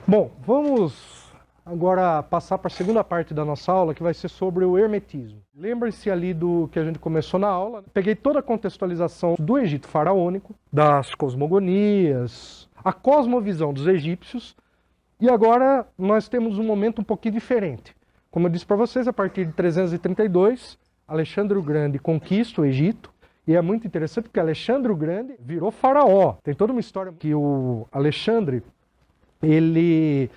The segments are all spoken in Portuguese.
Bom, vamos agora passar para a segunda parte da nossa aula, que vai ser sobre o hermetismo. Lembre-se ali do que a gente começou na aula. Peguei toda a contextualização do Egito faraônico, das cosmogonias, a cosmovisão dos egípcios, e agora nós temos um momento um pouquinho diferente. Como eu disse para vocês, a partir de 332, Alexandre o Grande conquista o Egito, e é muito interessante porque Alexandre o Grande virou faraó. Tem toda uma história que o Alexandre, ele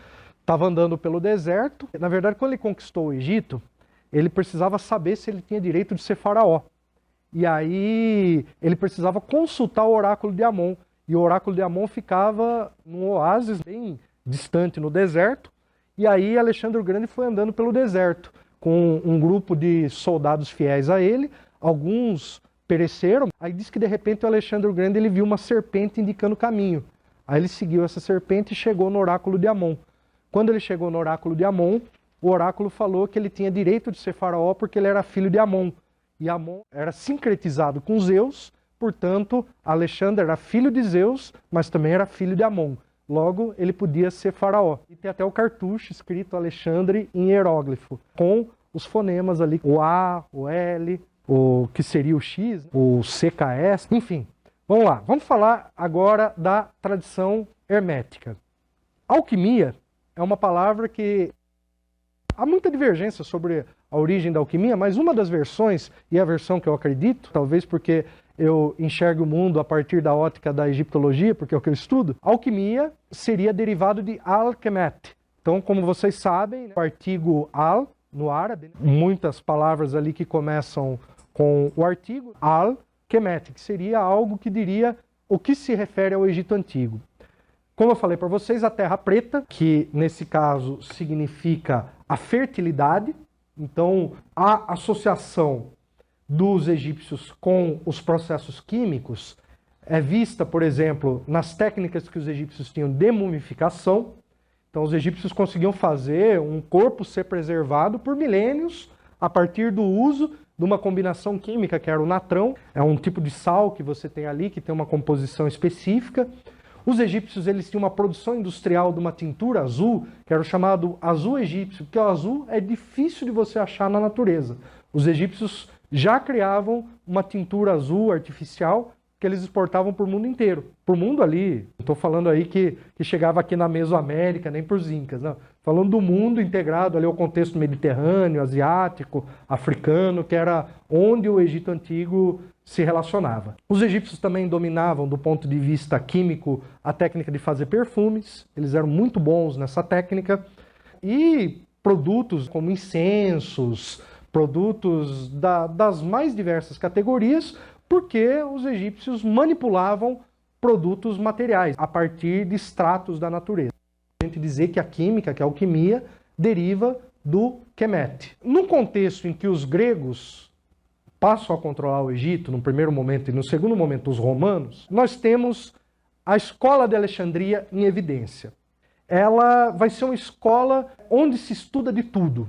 estava andando pelo deserto. Na verdade, quando ele conquistou o Egito, ele precisava saber se ele tinha direito de ser faraó. E aí ele precisava consultar o oráculo de Amon. E o oráculo de Amon ficava num oásis bem distante no deserto. E aí Alexandre o Grande foi andando pelo deserto com um grupo de soldados fiéis a ele. Alguns pereceram. Aí diz que de repente o Alexandre o Grande ele viu uma serpente indicando o caminho. Aí ele seguiu essa serpente e chegou no oráculo de Amon. Quando ele chegou no oráculo de Amon, o oráculo falou que ele tinha direito de ser faraó porque ele era filho de Amon. E Amon era sincretizado com Zeus, portanto, Alexandre era filho de Zeus, mas também era filho de Amon. Logo, ele podia ser faraó. E tem até o cartucho escrito Alexandre em hieróglifo, com os fonemas ali, o A, o L, o que seria o X, o CKS, enfim. Vamos lá, vamos falar agora da tradição hermética. Alquimia é uma palavra que há muita divergência sobre a origem da alquimia, mas uma das versões, e a versão que eu acredito, talvez porque eu enxergo o mundo a partir da ótica da egiptologia, porque é o que eu estudo, alquimia seria derivado de al-kemet. Então, como vocês sabem, o artigo al, no árabe, muitas palavras ali que começam com o artigo al, Kemet, que seria algo que diria o que se refere ao Egito Antigo. Como eu falei para vocês, a terra preta, que nesse caso significa a fertilidade, então a associação dos egípcios com os processos químicos é vista, por exemplo, nas técnicas que os egípcios tinham de mumificação. Então os egípcios conseguiam fazer um corpo ser preservado por milênios a partir do uso de uma combinação química que era o natrão, é um tipo de sal que você tem ali, que tem uma composição específica. Os egípcios eles tinham uma produção industrial de uma tintura azul, que era o chamado azul egípcio, porque o azul é difícil de você achar na natureza. Os egípcios já criavam uma tintura azul artificial que eles exportavam para o mundo inteiro. Para o mundo ali, não estou falando aí que chegava aqui na Mesoamérica, nem para os Incas, não. Falando do mundo integrado ali ao contexto mediterrâneo, asiático, africano, que era onde o Egito Antigo se relacionava. Os egípcios também dominavam, do ponto de vista químico, a técnica de fazer perfumes. Eles eram muito bons nessa técnica. E produtos como incensos, produtos das mais diversas categorias, porque os egípcios manipulavam produtos materiais a partir de extratos da natureza. A gente dizer que a química, que a alquimia, deriva do Kemet. No contexto em que os gregos passam a controlar o Egito, no primeiro momento, e no segundo momento os romanos, nós temos a escola de Alexandria em evidência. Ela vai ser uma escola onde se estuda de tudo,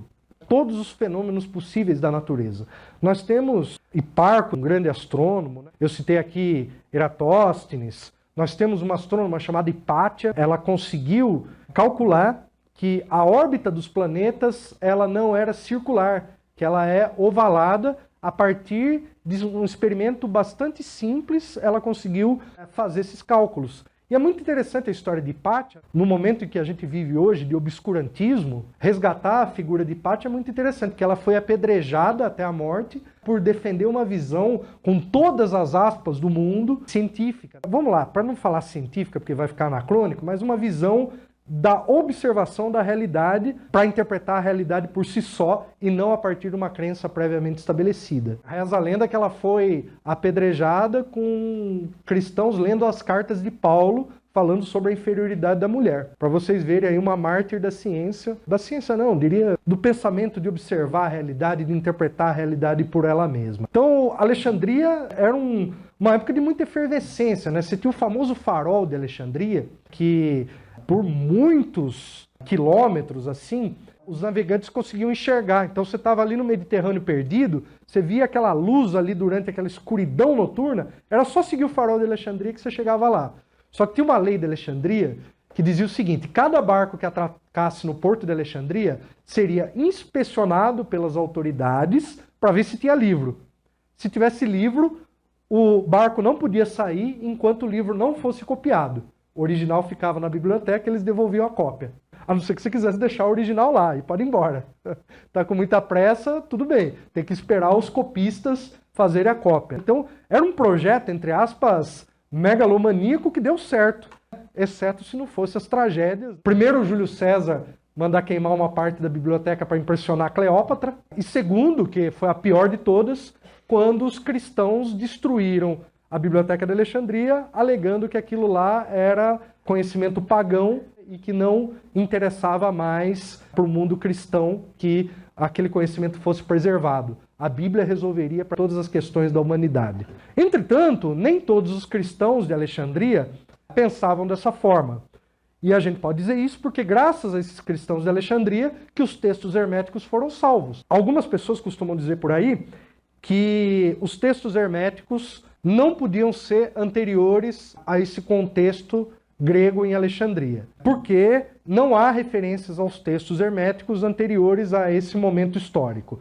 todos os fenômenos possíveis da natureza. Nós temos Hiparco, um grande astrônomo, né? Eu citei aqui Eratóstenes. Nós temos uma astrônoma chamada Hipátia. Ela conseguiu calcular que a órbita dos planetas ela não era circular, que ela é ovalada. A partir de um experimento bastante simples, ela conseguiu fazer esses cálculos. E é muito interessante a história de Hipátia. No momento em que a gente vive hoje de obscurantismo, resgatar a figura de Hipátia é muito interessante, porque ela foi apedrejada até a morte por defender uma visão, com todas as aspas do mundo, científica. Vamos lá, para não falar científica, porque vai ficar anacrônico, mas uma visão da observação da realidade para interpretar a realidade por si só e não a partir de uma crença previamente estabelecida. Reza a lenda que ela foi apedrejada com cristãos lendo as cartas de Paulo falando sobre a inferioridade da mulher. Para vocês verem aí uma mártir da ciência não, diria do pensamento de observar a realidade, de interpretar a realidade por ela mesma. Então, Alexandria era uma época de muita efervescência, né? Você tinha o famoso farol de Alexandria, que por muitos quilômetros, assim, os navegantes conseguiam enxergar. Então você estava ali no Mediterrâneo perdido, você via aquela luz ali durante aquela escuridão noturna, era só seguir o farol de Alexandria que você chegava lá. Só que tinha uma lei de Alexandria que dizia o seguinte: cada barco que atracasse no porto de Alexandria seria inspecionado pelas autoridades para ver se tinha livro. Se tivesse livro, o barco não podia sair enquanto o livro não fosse copiado. O original ficava na biblioteca, eles devolviam a cópia. A não ser que você quisesse deixar o original lá e pode ir embora. Tá com muita pressa, tudo bem. Tem que esperar os copistas fazerem a cópia. Então, era um projeto, entre aspas, megalomaníaco que deu certo. Exceto se não fosse as tragédias. Primeiro, Júlio César mandar queimar uma parte da biblioteca para impressionar Cleópatra. E segundo, que foi a pior de todas, quando os cristãos destruíram a Biblioteca de Alexandria, alegando que aquilo lá era conhecimento pagão e que não interessava mais para o mundo cristão que aquele conhecimento fosse preservado. A Bíblia resolveria para todas as questões da humanidade. Entretanto, nem todos os cristãos de Alexandria pensavam dessa forma. E a gente pode dizer isso porque graças a esses cristãos de Alexandria que os textos herméticos foram salvos. Algumas pessoas costumam dizer por aí que os textos herméticos não podiam ser anteriores a esse contexto grego em Alexandria, porque não há referências aos textos herméticos anteriores a esse momento histórico.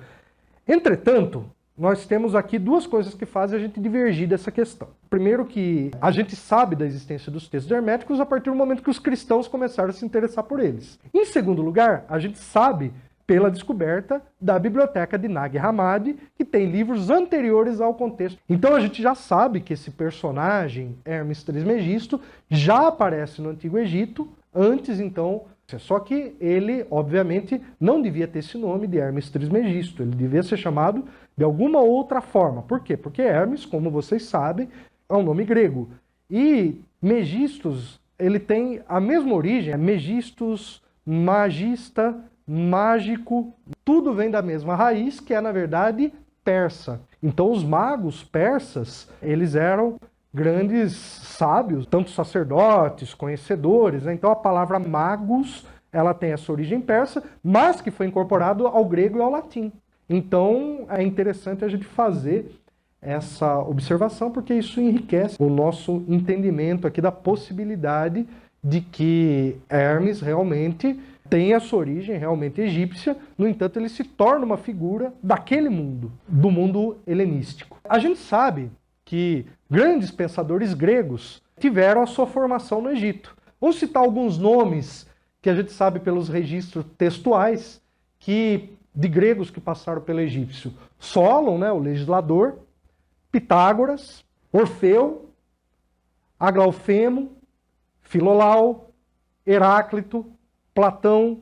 Entretanto, nós temos aqui duas coisas que fazem a gente divergir dessa questão. Primeiro que a gente sabe da existência dos textos herméticos a partir do momento que os cristãos começaram a se interessar por eles. Em segundo lugar, a gente sabe pela descoberta da biblioteca de Nag Hammadi, que tem livros anteriores ao contexto. Então a gente já sabe que esse personagem, Hermes Trismegisto, já aparece no Antigo Egito, antes então, só que ele, obviamente, não devia ter esse nome de Hermes Trismegisto, ele devia ser chamado de alguma outra forma. Por quê? Porque Hermes, como vocês sabem, é um nome grego. E Megistos, ele tem a mesma origem, é Megistus, magista, mágico, tudo vem da mesma raiz, que é, na verdade, persa. Então, os magos persas, eles eram grandes sábios, tanto sacerdotes, conhecedores, né? Então, a palavra magos, ela tem essa origem persa, mas que foi incorporado ao grego e ao latim. Então, é interessante a gente fazer essa observação, porque isso enriquece o nosso entendimento aqui da possibilidade de que Hermes realmente tem a sua origem realmente egípcia, no entanto ele se torna uma figura daquele mundo, do mundo helenístico. A gente sabe que grandes pensadores gregos tiveram a sua formação no Egito. Vamos citar alguns nomes que a gente sabe pelos registros textuais de gregos que passaram pelo egípcio. Solon, né, o legislador, Pitágoras, Orfeu, Aglaufemo, Filolau, Heráclito, Platão,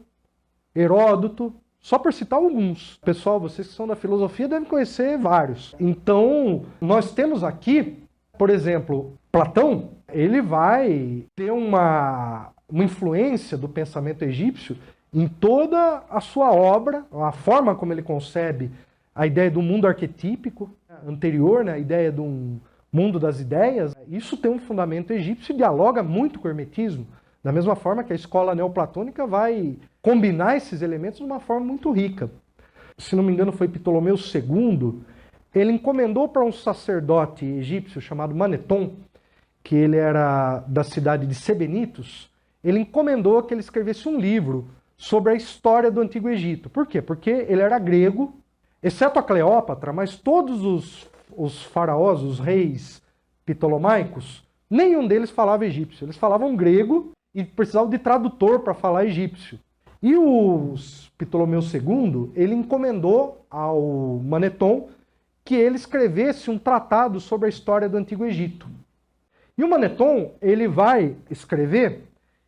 Heródoto, só por citar alguns. Pessoal, vocês que são da filosofia devem conhecer vários. Então, nós temos aqui, por exemplo, Platão, ele vai ter uma influência do pensamento egípcio em toda a sua obra, a forma como ele concebe a ideia do mundo arquetípico anterior, né, a ideia de um mundo das ideias. Isso tem um fundamento egípcio e dialoga muito com o hermetismo. Da mesma forma que a escola neoplatônica vai combinar esses elementos de uma forma muito rica. Se não me engano, foi Ptolomeu II, ele encomendou para um sacerdote egípcio chamado Maneton, que ele era da cidade de Sebenitos, ele encomendou que ele escrevesse um livro sobre a história do Antigo Egito. Por quê? Porque ele era grego, exceto a Cleópatra, mas todos os faraós, os reis ptolomaicos, nenhum deles falava egípcio. Eles falavam grego e precisavam de tradutor para falar egípcio. E o Ptolomeu II, ele encomendou ao Maneton que ele escrevesse um tratado sobre a história do Antigo Egito. E o Maneton, ele vai escrever,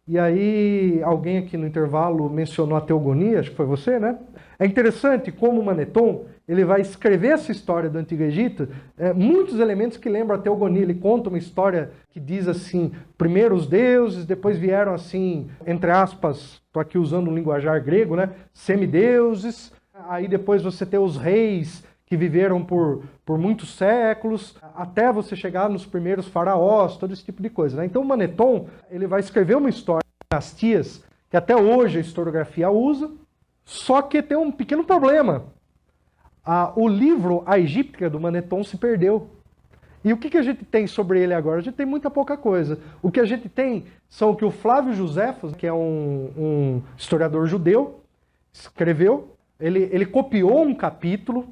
e aí alguém aqui no intervalo mencionou a teogonia, acho que foi você, né? É interessante como o Maneton, ele vai escrever essa história do Antigo Egito, muitos elementos que lembram a Teogonia. Ele conta uma história que diz assim, primeiro os deuses, depois vieram assim, entre aspas, estou aqui usando um linguajar grego, né? Semideuses, aí depois você tem os reis que viveram por muitos séculos, até você chegar nos primeiros faraós, todo esse tipo de coisa, né? Então o Manetón, ele vai escrever uma história de dinastias, que até hoje a historiografia usa, só que tem um pequeno problema. O livro A Egíptica do Manetón se perdeu. E o que a gente tem sobre ele agora? A gente tem muita pouca coisa. O que a gente tem são que o Flávio Josefos, que é um historiador judeu, escreveu, ele copiou um capítulo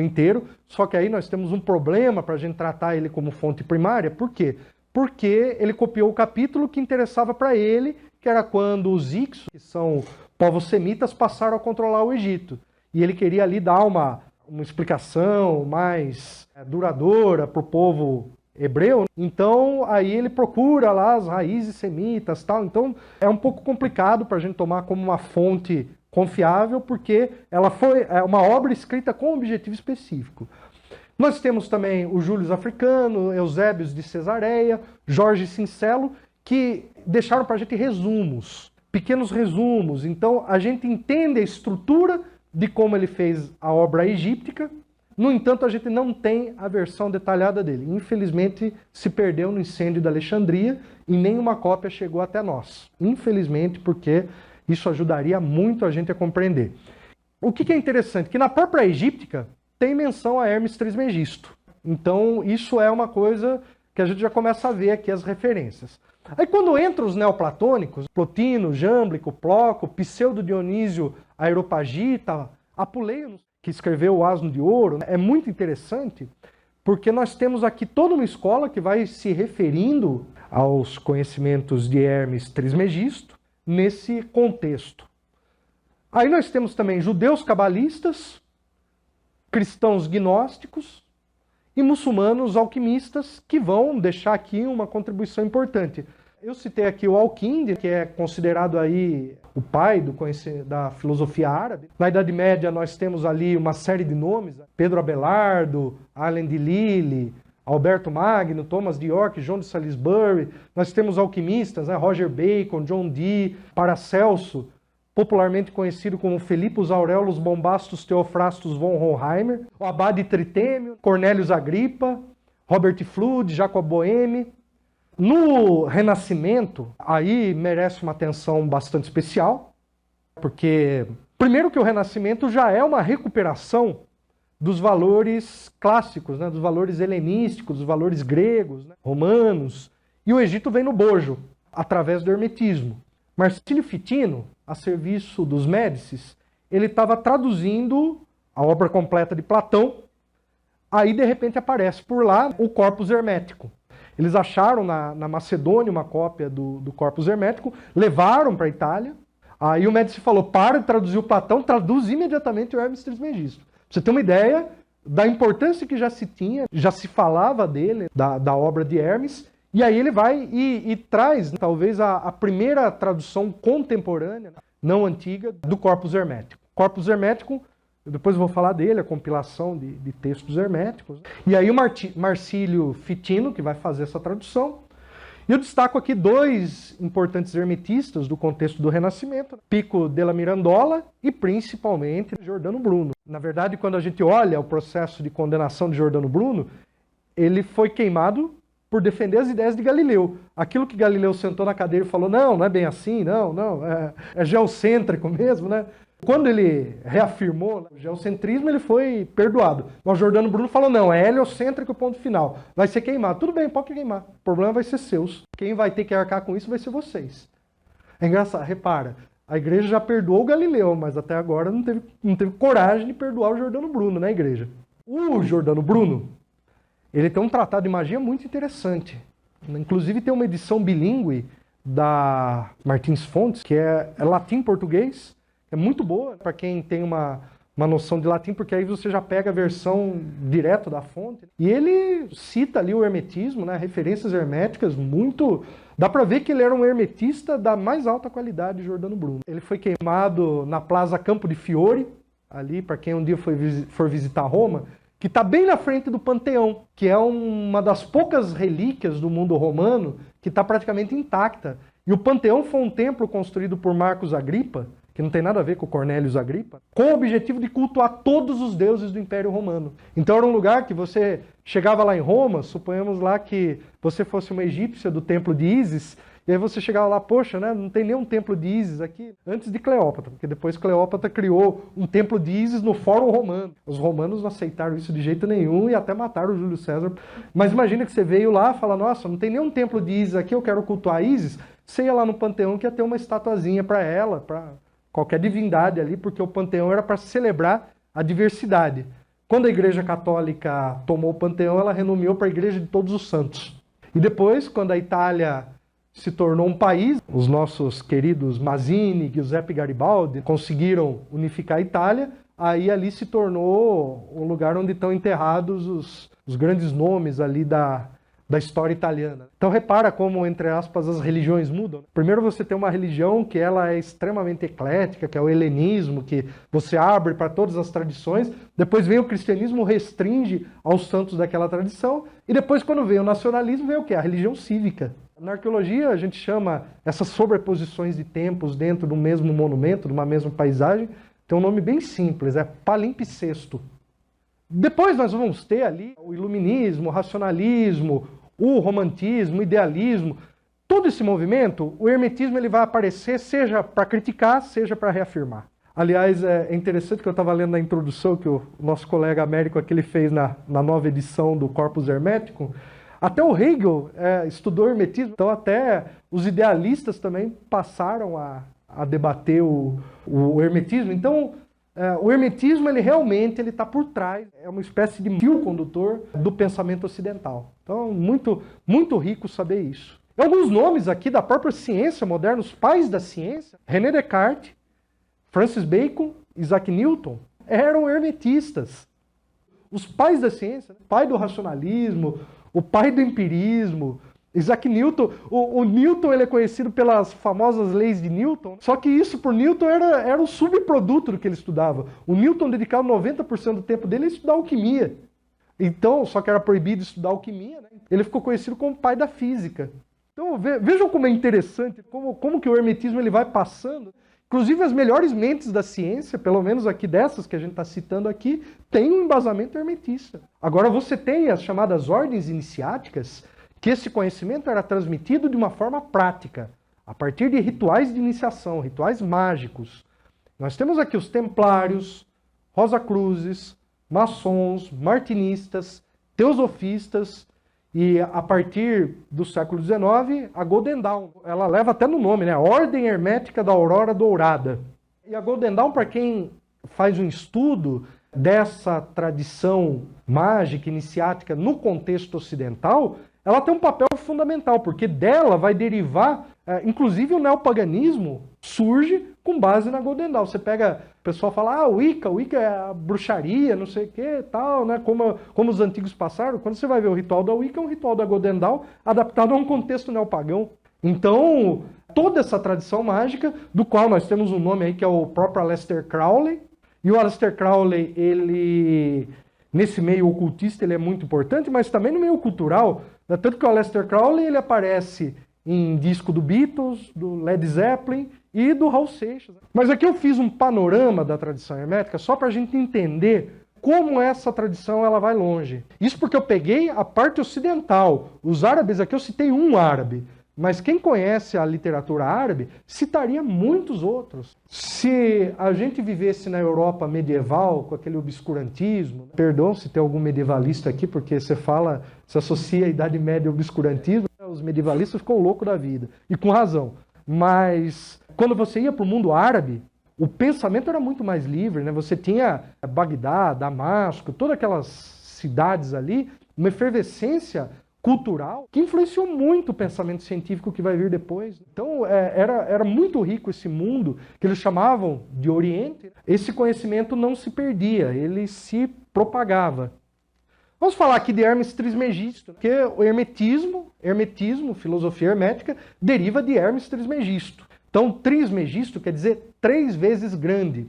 inteiro, só que aí nós temos um problema para a gente tratar ele como fonte primária. Por quê? Porque ele copiou o capítulo que interessava para ele, que era quando os Hicsos, que são povos semitas, passaram a controlar o Egito. E ele queria ali dar uma explicação mais duradoura para o povo hebreu. Então, aí ele procura lá as raízes semitas, tal. Então, é um pouco complicado para a gente tomar como uma fonte confiável, porque ela foi uma obra escrita com um objetivo específico. Nós temos também o Júlio Africano, Eusébios de Cesareia, Jorge Cincelo, que deixaram para a gente resumos, pequenos resumos. Então, a gente entende a estrutura de como ele fez a obra egíptica. No entanto, a gente não tem a versão detalhada dele. Infelizmente, se perdeu no incêndio da Alexandria e nenhuma cópia chegou até nós. Infelizmente, porque isso ajudaria muito a gente a compreender. O que é interessante? Que na própria egíptica tem menção a Hermes Trismegisto. Então, isso é uma coisa que a gente já começa a ver aqui as referências. Aí quando entra os neoplatônicos, Plotino, Jâmblico, Ploco, Pseudo-Dionísio Areopagita, Apuleio, que escreveu o Asno de Ouro, é muito interessante, porque nós temos aqui toda uma escola que vai se referindo aos conhecimentos de Hermes Trismegisto nesse contexto. Aí nós temos também judeus cabalistas, cristãos gnósticos e muçulmanos alquimistas, que vão deixar aqui uma contribuição importante. Eu citei aqui o Al-Kindi, que é considerado aí o pai da filosofia árabe. Na Idade Média nós temos ali uma série de nomes, Pedro Abelardo, Alain de Lille, Alberto Magno, Thomas de York, João de Salisbury. Nós temos alquimistas, né? Roger Bacon, John Dee, Paracelso, popularmente conhecido como Philippus Aurelius Bombastus Theophrastus von Hohenheimer, o Abade Tritêmio, Cornelius Agrippa, Robert Fludd, Jacob Boehme. No Renascimento, aí merece uma atenção bastante especial, porque, primeiro que o Renascimento já é uma recuperação dos valores clássicos, né, dos valores helenísticos, dos valores gregos, né, romanos, e o Egito vem no bojo, através do hermetismo. Marcílio Fitino, a serviço dos Médicis, ele estava traduzindo a obra completa de Platão, aí de repente aparece por lá o Corpus Hermético. Eles acharam na Macedônia uma cópia do Corpus Hermético, levaram para a Itália, aí o Médici falou, para de traduzir o Platão, traduz imediatamente o Hermes Trismegisto. Pra você ter uma ideia da importância que já se tinha, já se falava dele, da obra de Hermes, e aí ele vai e traz talvez a primeira tradução contemporânea, não antiga, do Corpus Hermético. Corpus Hermético, depois eu vou falar dele, a compilação de textos herméticos. E aí o Marcílio Fitino, que vai fazer essa tradução. E eu destaco aqui dois importantes hermetistas do contexto do Renascimento, Pico della Mirandola e principalmente Giordano Bruno. Na verdade, quando a gente olha o processo de condenação de Giordano Bruno, ele foi queimado por defender as ideias de Galileu. Aquilo que Galileu sentou na cadeira e falou, não é bem assim, não, é geocêntrico mesmo, né? Quando ele reafirmou o geocentrismo, ele foi perdoado. Mas Giordano Bruno falou, não, é heliocêntrico, ponto final. Vai ser queimado. Tudo bem, pode queimar. O problema vai ser seus. Quem vai ter que arcar com isso vai ser vocês. É engraçado, repara, a igreja já perdoou o Galileu, mas até agora não teve coragem de perdoar o Giordano Bruno, né, igreja? O Giordano Bruno, ele tem um tratado de magia muito interessante. Inclusive tem uma edição bilíngue da Martins Fontes, que é latim e português. É muito boa para quem tem uma noção de latim, porque aí você já pega a versão direto da fonte. E ele cita ali o hermetismo, né, referências herméticas muito... Dá para ver que ele era um hermetista da mais alta qualidade, Giordano Bruno. Ele foi queimado na Plaza Campo de Fiore, ali, para quem um dia for visitar Roma, que está bem na frente do Panteão, que é uma das poucas relíquias do mundo romano que está praticamente intacta. E o Panteão foi um templo construído por Marcos Agripa, que não tem nada a ver com Cornélios Agripa, com o objetivo de cultuar todos os deuses do Império Romano. Então era um lugar que você chegava lá em Roma, suponhamos lá que você fosse uma egípcia do templo de Ísis, e aí você chegava lá, poxa, né, não tem nenhum templo de Ísis aqui, antes de Cleópatra, porque depois Cleópatra criou um templo de Ísis no Fórum Romano. Os romanos não aceitaram isso de jeito nenhum e até mataram o Júlio César. Mas imagina que você veio lá e fala, nossa, não tem nenhum templo de Ísis aqui, eu quero cultuar Ísis. Você ia lá no Panteão que ia ter uma estatuazinha para ela, para qualquer divindade ali, porque o Panteão era para celebrar a diversidade. Quando a Igreja Católica tomou o Panteão, ela renomeou para a Igreja de Todos os Santos. E depois, quando a Itália se tornou um país, os nossos queridos Mazzini, Giuseppe Garibaldi conseguiram unificar a Itália, aí ali se tornou o lugar onde estão enterrados os grandes nomes ali da história italiana. Então repara como, entre aspas, as religiões mudam. Primeiro você tem uma religião que ela é extremamente eclética, que é o helenismo, que você abre para todas as tradições, depois vem o cristianismo, restringe aos santos daquela tradição, e depois quando vem o nacionalismo, vem o quê? A religião cívica. Na arqueologia a gente chama essas sobreposições de tempos dentro do mesmo monumento, de uma mesma paisagem, tem um nome bem simples, é palimpsesto. Depois nós vamos ter ali o iluminismo, o racionalismo, o romantismo, o idealismo. Todo esse movimento, o hermetismo ele vai aparecer seja para criticar, seja para reafirmar. Aliás, é interessante que eu estava lendo na introdução que o nosso colega Américo aqui ele fez na nova edição do Corpus Hermeticum. Até o Hegel estudou hermetismo, então até os idealistas também passaram a debater o hermetismo. Então, o hermetismo ele realmente está por trás, é uma espécie de fio condutor do pensamento ocidental. Então, muito, muito rico saber isso. E alguns nomes aqui da própria ciência moderna, os pais da ciência, René Descartes, Francis Bacon, Isaac Newton, eram hermetistas. Os pais da ciência, pai do racionalismo, o pai do empirismo, Isaac Newton, o Newton ele é conhecido pelas famosas leis de Newton, só que isso por Newton era um subproduto do que ele estudava. O Newton dedicava 90% do tempo dele a estudar alquimia. Então, só que era proibido estudar alquimia, né? Ele ficou conhecido como pai da física. Então vejam como é interessante, como que o hermetismo ele vai passando. Inclusive as melhores mentes da ciência, pelo menos aqui dessas que a gente está citando aqui, tem um embasamento hermetista. Agora você tem as chamadas ordens iniciáticas, que esse conhecimento era transmitido de uma forma prática, a partir de rituais de iniciação, rituais mágicos. Nós temos aqui os templários, Rosacruzes, maçons, martinistas, teosofistas, e a partir do século XIX, a Golden Dawn, ela leva até no nome, né? Ordem Hermética da Aurora Dourada. E a Golden Dawn, para quem faz um estudo dessa tradição mágica, iniciática no contexto ocidental, ela tem um papel fundamental, porque dela vai derivar, inclusive o neopaganismo surge com base na Golden Dawn. Você pega, o pessoal fala, o Wicca é a bruxaria, não sei o que, tal, né? Como os antigos passaram. Quando você vai ver o ritual da Wicca, é um ritual da Golden Dawn adaptado a um contexto neopagão. Então, toda essa tradição mágica, do qual nós temos um nome aí que é o próprio Aleister Crowley, e o Aleister Crowley, ele, nesse meio ocultista, ele é muito importante, mas também no meio cultural, tanto que o Aleister Crowley ele aparece em disco do Beatles, do Led Zeppelin e do Raul Seixas. Mas aqui eu fiz um panorama da tradição hermética só para a gente entender como essa tradição ela vai longe. Isso porque eu peguei a parte ocidental. Os árabes, aqui eu citei um árabe, mas quem conhece a literatura árabe citaria muitos outros. Se a gente vivesse na Europa medieval, com aquele obscurantismo, perdão se tem algum medievalista aqui, porque você associa a Idade Média ao obscurantismo, os medievalistas ficam loucos da vida, e com razão. Mas quando você ia para o mundo árabe, o pensamento era muito mais livre, né? Você tinha Bagdá, Damasco, todas aquelas cidades ali, uma efervescência cultural que influenciou muito o pensamento científico que vai vir depois. Então era muito rico esse mundo que eles chamavam de Oriente. Esse conhecimento não se perdia, ele se propagava. Vamos falar aqui de Hermes Trismegisto, porque o hermetismo, filosofia hermética, deriva de Hermes Trismegisto. Então, Trismegisto quer dizer 3 vezes grande.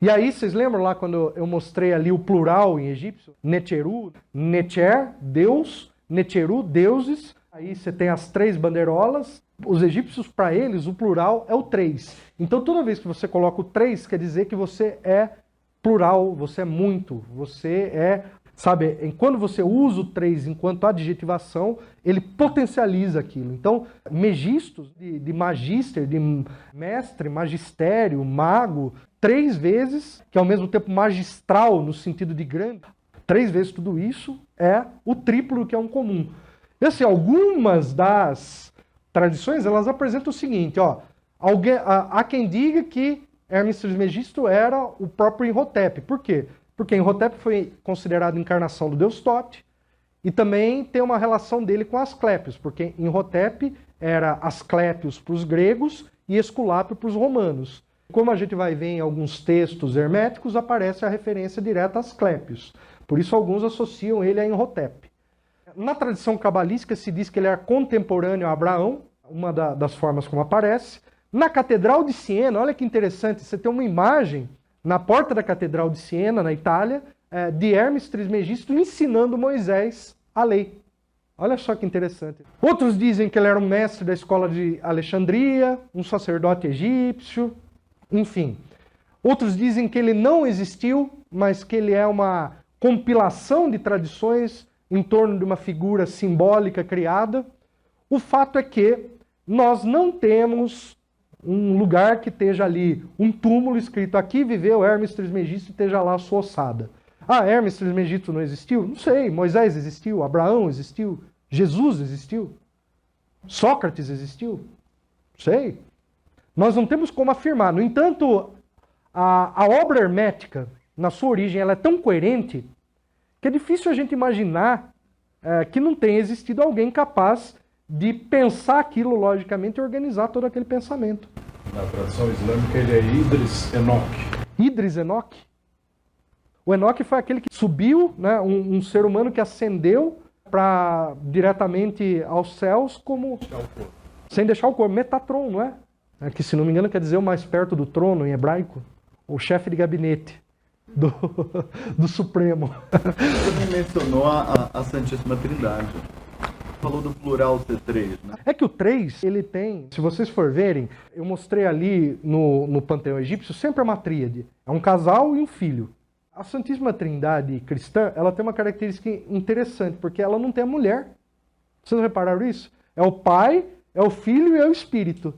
E aí, vocês lembram lá quando eu mostrei ali o plural em egípcio? Neteru, Neter, Deus, Neteru, deuses. Aí você tem as 3 bandeirolas. Os egípcios, para eles, o plural é o 3. Então, toda vez que você coloca o 3, quer dizer que você é plural, você é muito, você é... Sabe, quando você usa o 3 enquanto adjetivação, ele potencializa aquilo. Então, megistos, de magister, de mestre, magistério, mago, 3 vezes, que é ao mesmo tempo magistral no sentido de grande, 3 vezes tudo isso é o triplo que é um comum. E assim, algumas das tradições, elas apresentam o seguinte, ó, há quem diga que Hermes Trismegisto era o próprio Imhotep. Por quê? Porque Imhotep foi considerado a encarnação do deus Thoth, e também tem uma relação dele com Asclépios, porque Imhotep era Asclépios para os gregos e Esculápio para os romanos. Como a gente vai ver em alguns textos herméticos, aparece a referência direta a Asclépios. Por isso alguns associam ele a Imhotep. Na tradição cabalística se diz que ele era contemporâneo a Abraão, uma das formas como aparece. Na Catedral de Siena, olha que interessante, você tem uma imagem na porta da Catedral de Siena, na Itália, de Hermes Trismegisto ensinando Moisés a lei. Olha só que interessante. Outros dizem que ele era um mestre da escola de Alexandria, um sacerdote egípcio, enfim. Outros dizem que ele não existiu, mas que ele é uma compilação de tradições em torno de uma figura simbólica criada. O fato é que nós não temos um lugar que esteja ali, um túmulo escrito aqui viveu Hermes Trismegisto e esteja lá a sua ossada. Ah, Hermes Trismegisto não existiu? Não sei. Moisés existiu? Abraão existiu? Jesus existiu? Sócrates existiu? Não sei. Nós não temos como afirmar. No entanto, a obra hermética, na sua origem, ela é tão coerente que é difícil a gente imaginar que não tenha existido alguém capaz de pensar aquilo logicamente e organizar todo aquele pensamento. Na tradição islâmica ele é Idris Enoque. Idris Enoque? O Enoque foi aquele que subiu, né, um ser humano que ascendeu diretamente aos céus como... Sem deixar o corpo. Metatron, não é? Que, se não me engano, quer dizer o mais perto do trono em hebraico. O chefe de gabinete do Supremo. Você mencionou a Santíssima Trindade. Falou do plural ser 3, né? É que o 3, ele tem, se vocês for verem, eu mostrei ali no panteão egípcio, sempre é uma tríade. É um casal e um filho. A Santíssima Trindade cristã, ela tem uma característica interessante, porque ela não tem a mulher. Vocês repararam isso? É o Pai, é o Filho e é o Espírito.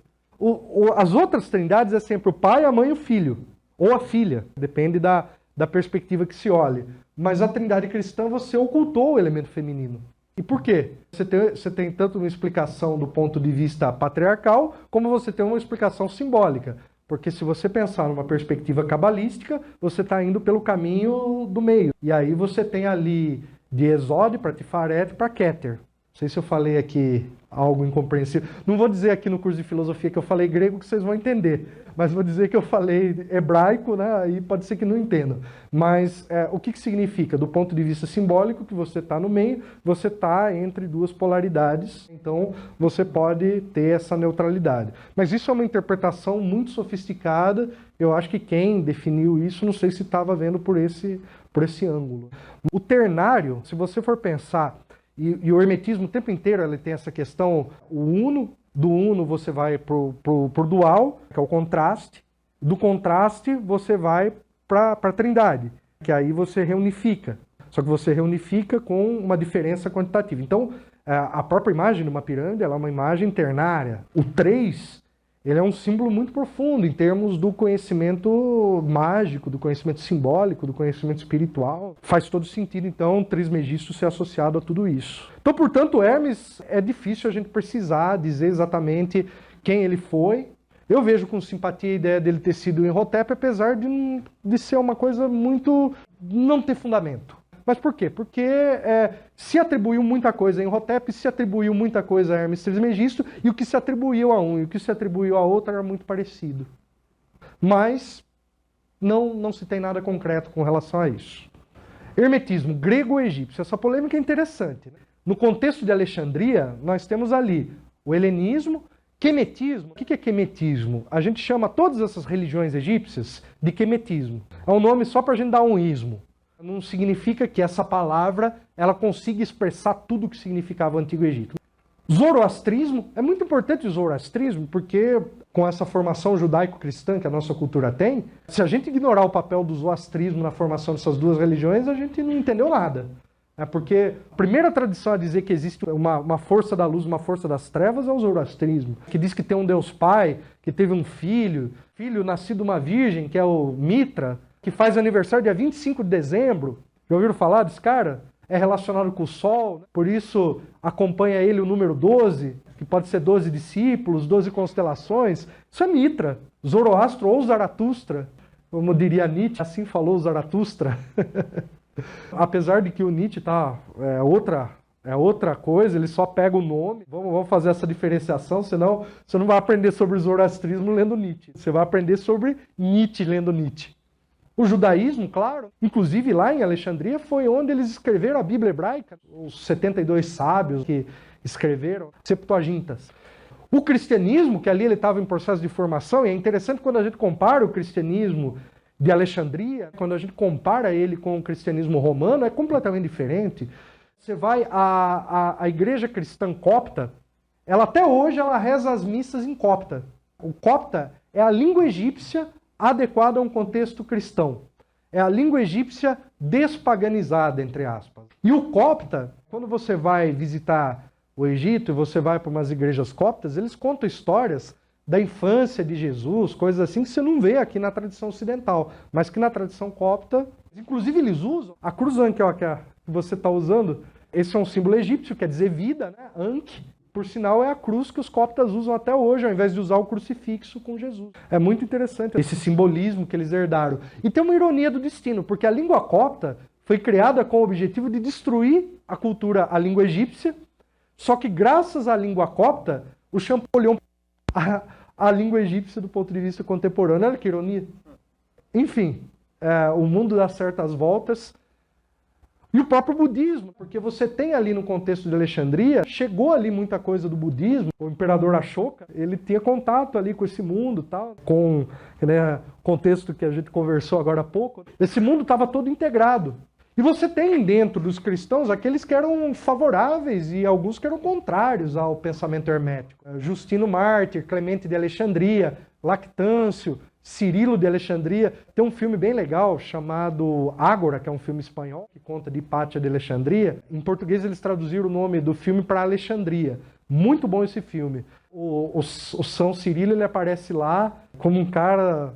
As outras trindades é sempre o Pai, a Mãe e o Filho. Ou a Filha, depende da perspectiva que se olhe. Mas a Trindade cristã, você ocultou o elemento feminino. E por quê? Você tem tanto uma explicação do ponto de vista patriarcal, como você tem uma explicação simbólica. Porque se você pensar numa perspectiva cabalística, você está indo pelo caminho do meio. E aí você tem ali de Exode para Tifarete para Keter. Não sei se eu falei aqui algo incompreensível. Não vou dizer aqui no curso de filosofia que eu falei grego, que vocês vão entender. Mas vou dizer que eu falei hebraico, né? Aí pode ser que não entendam. Mas o que significa? Do ponto de vista simbólico, que você está no meio, você está entre duas polaridades. Então, você pode ter essa neutralidade. Mas isso é uma interpretação muito sofisticada. Eu acho que quem definiu isso, não sei se estava vendo por esse ângulo. O ternário, se você for pensar... E o hermetismo o tempo inteiro ele tem essa questão, o uno, do uno você vai pro dual, que é o contraste, do contraste você vai para a trindade, que aí você reunifica, só que você reunifica com uma diferença quantitativa. Então, a própria imagem de uma pirâmide ela é uma imagem ternária. O 3, ele é um símbolo muito profundo em termos do conhecimento mágico, do conhecimento simbólico, do conhecimento espiritual. Faz todo sentido, então, Trismegisto ser associado a tudo isso. Então, portanto, Hermes, é difícil a gente precisar dizer exatamente quem ele foi. Eu vejo com simpatia a ideia dele ter sido Imhotep, apesar de ser uma coisa muito... não ter fundamento. Mas por quê? Porque se atribuiu muita coisa a Imhotep, se atribuiu muita coisa a Hermes Trismegisto, e o que se atribuiu a um e o que se atribuiu a outro era muito parecido. Mas não se tem nada concreto com relação a isso. Hermetismo grego ou egípcio, essa polêmica é interessante. No contexto de Alexandria, nós temos ali o helenismo, Quemetismo, o que é quemetismo? A gente chama todas essas religiões egípcias de quemetismo. É um nome só para a gente dar um ismo. Não significa que essa palavra ela consiga expressar tudo o que significava o Antigo Egito. Zoroastrismo, é muito importante o zoroastrismo, porque com essa formação judaico-cristã que a nossa cultura tem, se a gente ignorar o papel do zoroastrismo na formação dessas duas religiões, a gente não entendeu nada. Porque a primeira tradição a dizer que existe uma força da luz, uma força das trevas é o zoroastrismo, que diz que tem um Deus Pai, que teve um filho nascido de uma virgem, que é o Mitra, que faz aniversário dia 25 de dezembro. Já ouviram falar desse cara? É relacionado com o Sol, por isso acompanha ele o número 12, que pode ser 12 discípulos, 12 constelações. Isso é Mitra, Zoroastro ou Zaratustra, como diria Nietzsche, assim falou Zaratustra. Apesar de que o Nietzsche é outra coisa, ele só pega o nome. Vamos fazer essa diferenciação, senão você não vai aprender sobre o zoroastrismo lendo Nietzsche. Você vai aprender sobre Nietzsche lendo Nietzsche. O judaísmo, claro, inclusive lá em Alexandria, foi onde eles escreveram a Bíblia hebraica, os 72 sábios que escreveram, Septuagintas. O cristianismo, que ali ele estava em processo de formação, e é interessante quando a gente compara o cristianismo de Alexandria, quando a gente compara ele com o cristianismo romano, é completamente diferente. Você vai à igreja cristã copta, ela até hoje ela reza as missas em copta. O copta é a língua egípcia adequada a um contexto cristão. É a língua egípcia despaganizada, entre aspas. E o copta, quando você vai visitar o Egito e você vai para umas igrejas coptas, eles contam histórias da infância de Jesus, coisas assim que você não vê aqui na tradição ocidental, mas que na tradição copta, inclusive eles usam a cruz Ankh, que você está usando, esse é um símbolo egípcio, quer dizer vida, né? Ankh, por sinal, é a cruz que os coptas usam até hoje, ao invés de usar o crucifixo com Jesus. É muito interessante esse simbolismo que eles herdaram. E tem uma ironia do destino, porque a língua copta foi criada com o objetivo de destruir a cultura, a língua egípcia, só que graças à língua copta, o Champollion a língua egípcia do ponto de vista contemporâneo. Olha que ironia. Enfim, o mundo dá certas voltas. E o próprio budismo, porque você tem ali no contexto de Alexandria, chegou ali muita coisa do budismo. O imperador Ashoka, ele tinha contato ali com esse mundo, tal, com o contexto que a gente conversou agora há pouco. Esse mundo estava todo integrado. E você tem dentro dos cristãos aqueles que eram favoráveis e alguns que eram contrários ao pensamento hermético. Justino Mártir, Clemente de Alexandria, Lactâncio, Cirilo de Alexandria. Tem um filme bem legal chamado Ágora, que é um filme espanhol, que conta de Hipátia de Alexandria. Em português eles traduziram o nome do filme para Alexandria. Muito bom esse filme. O São Cirilo ele aparece lá como um cara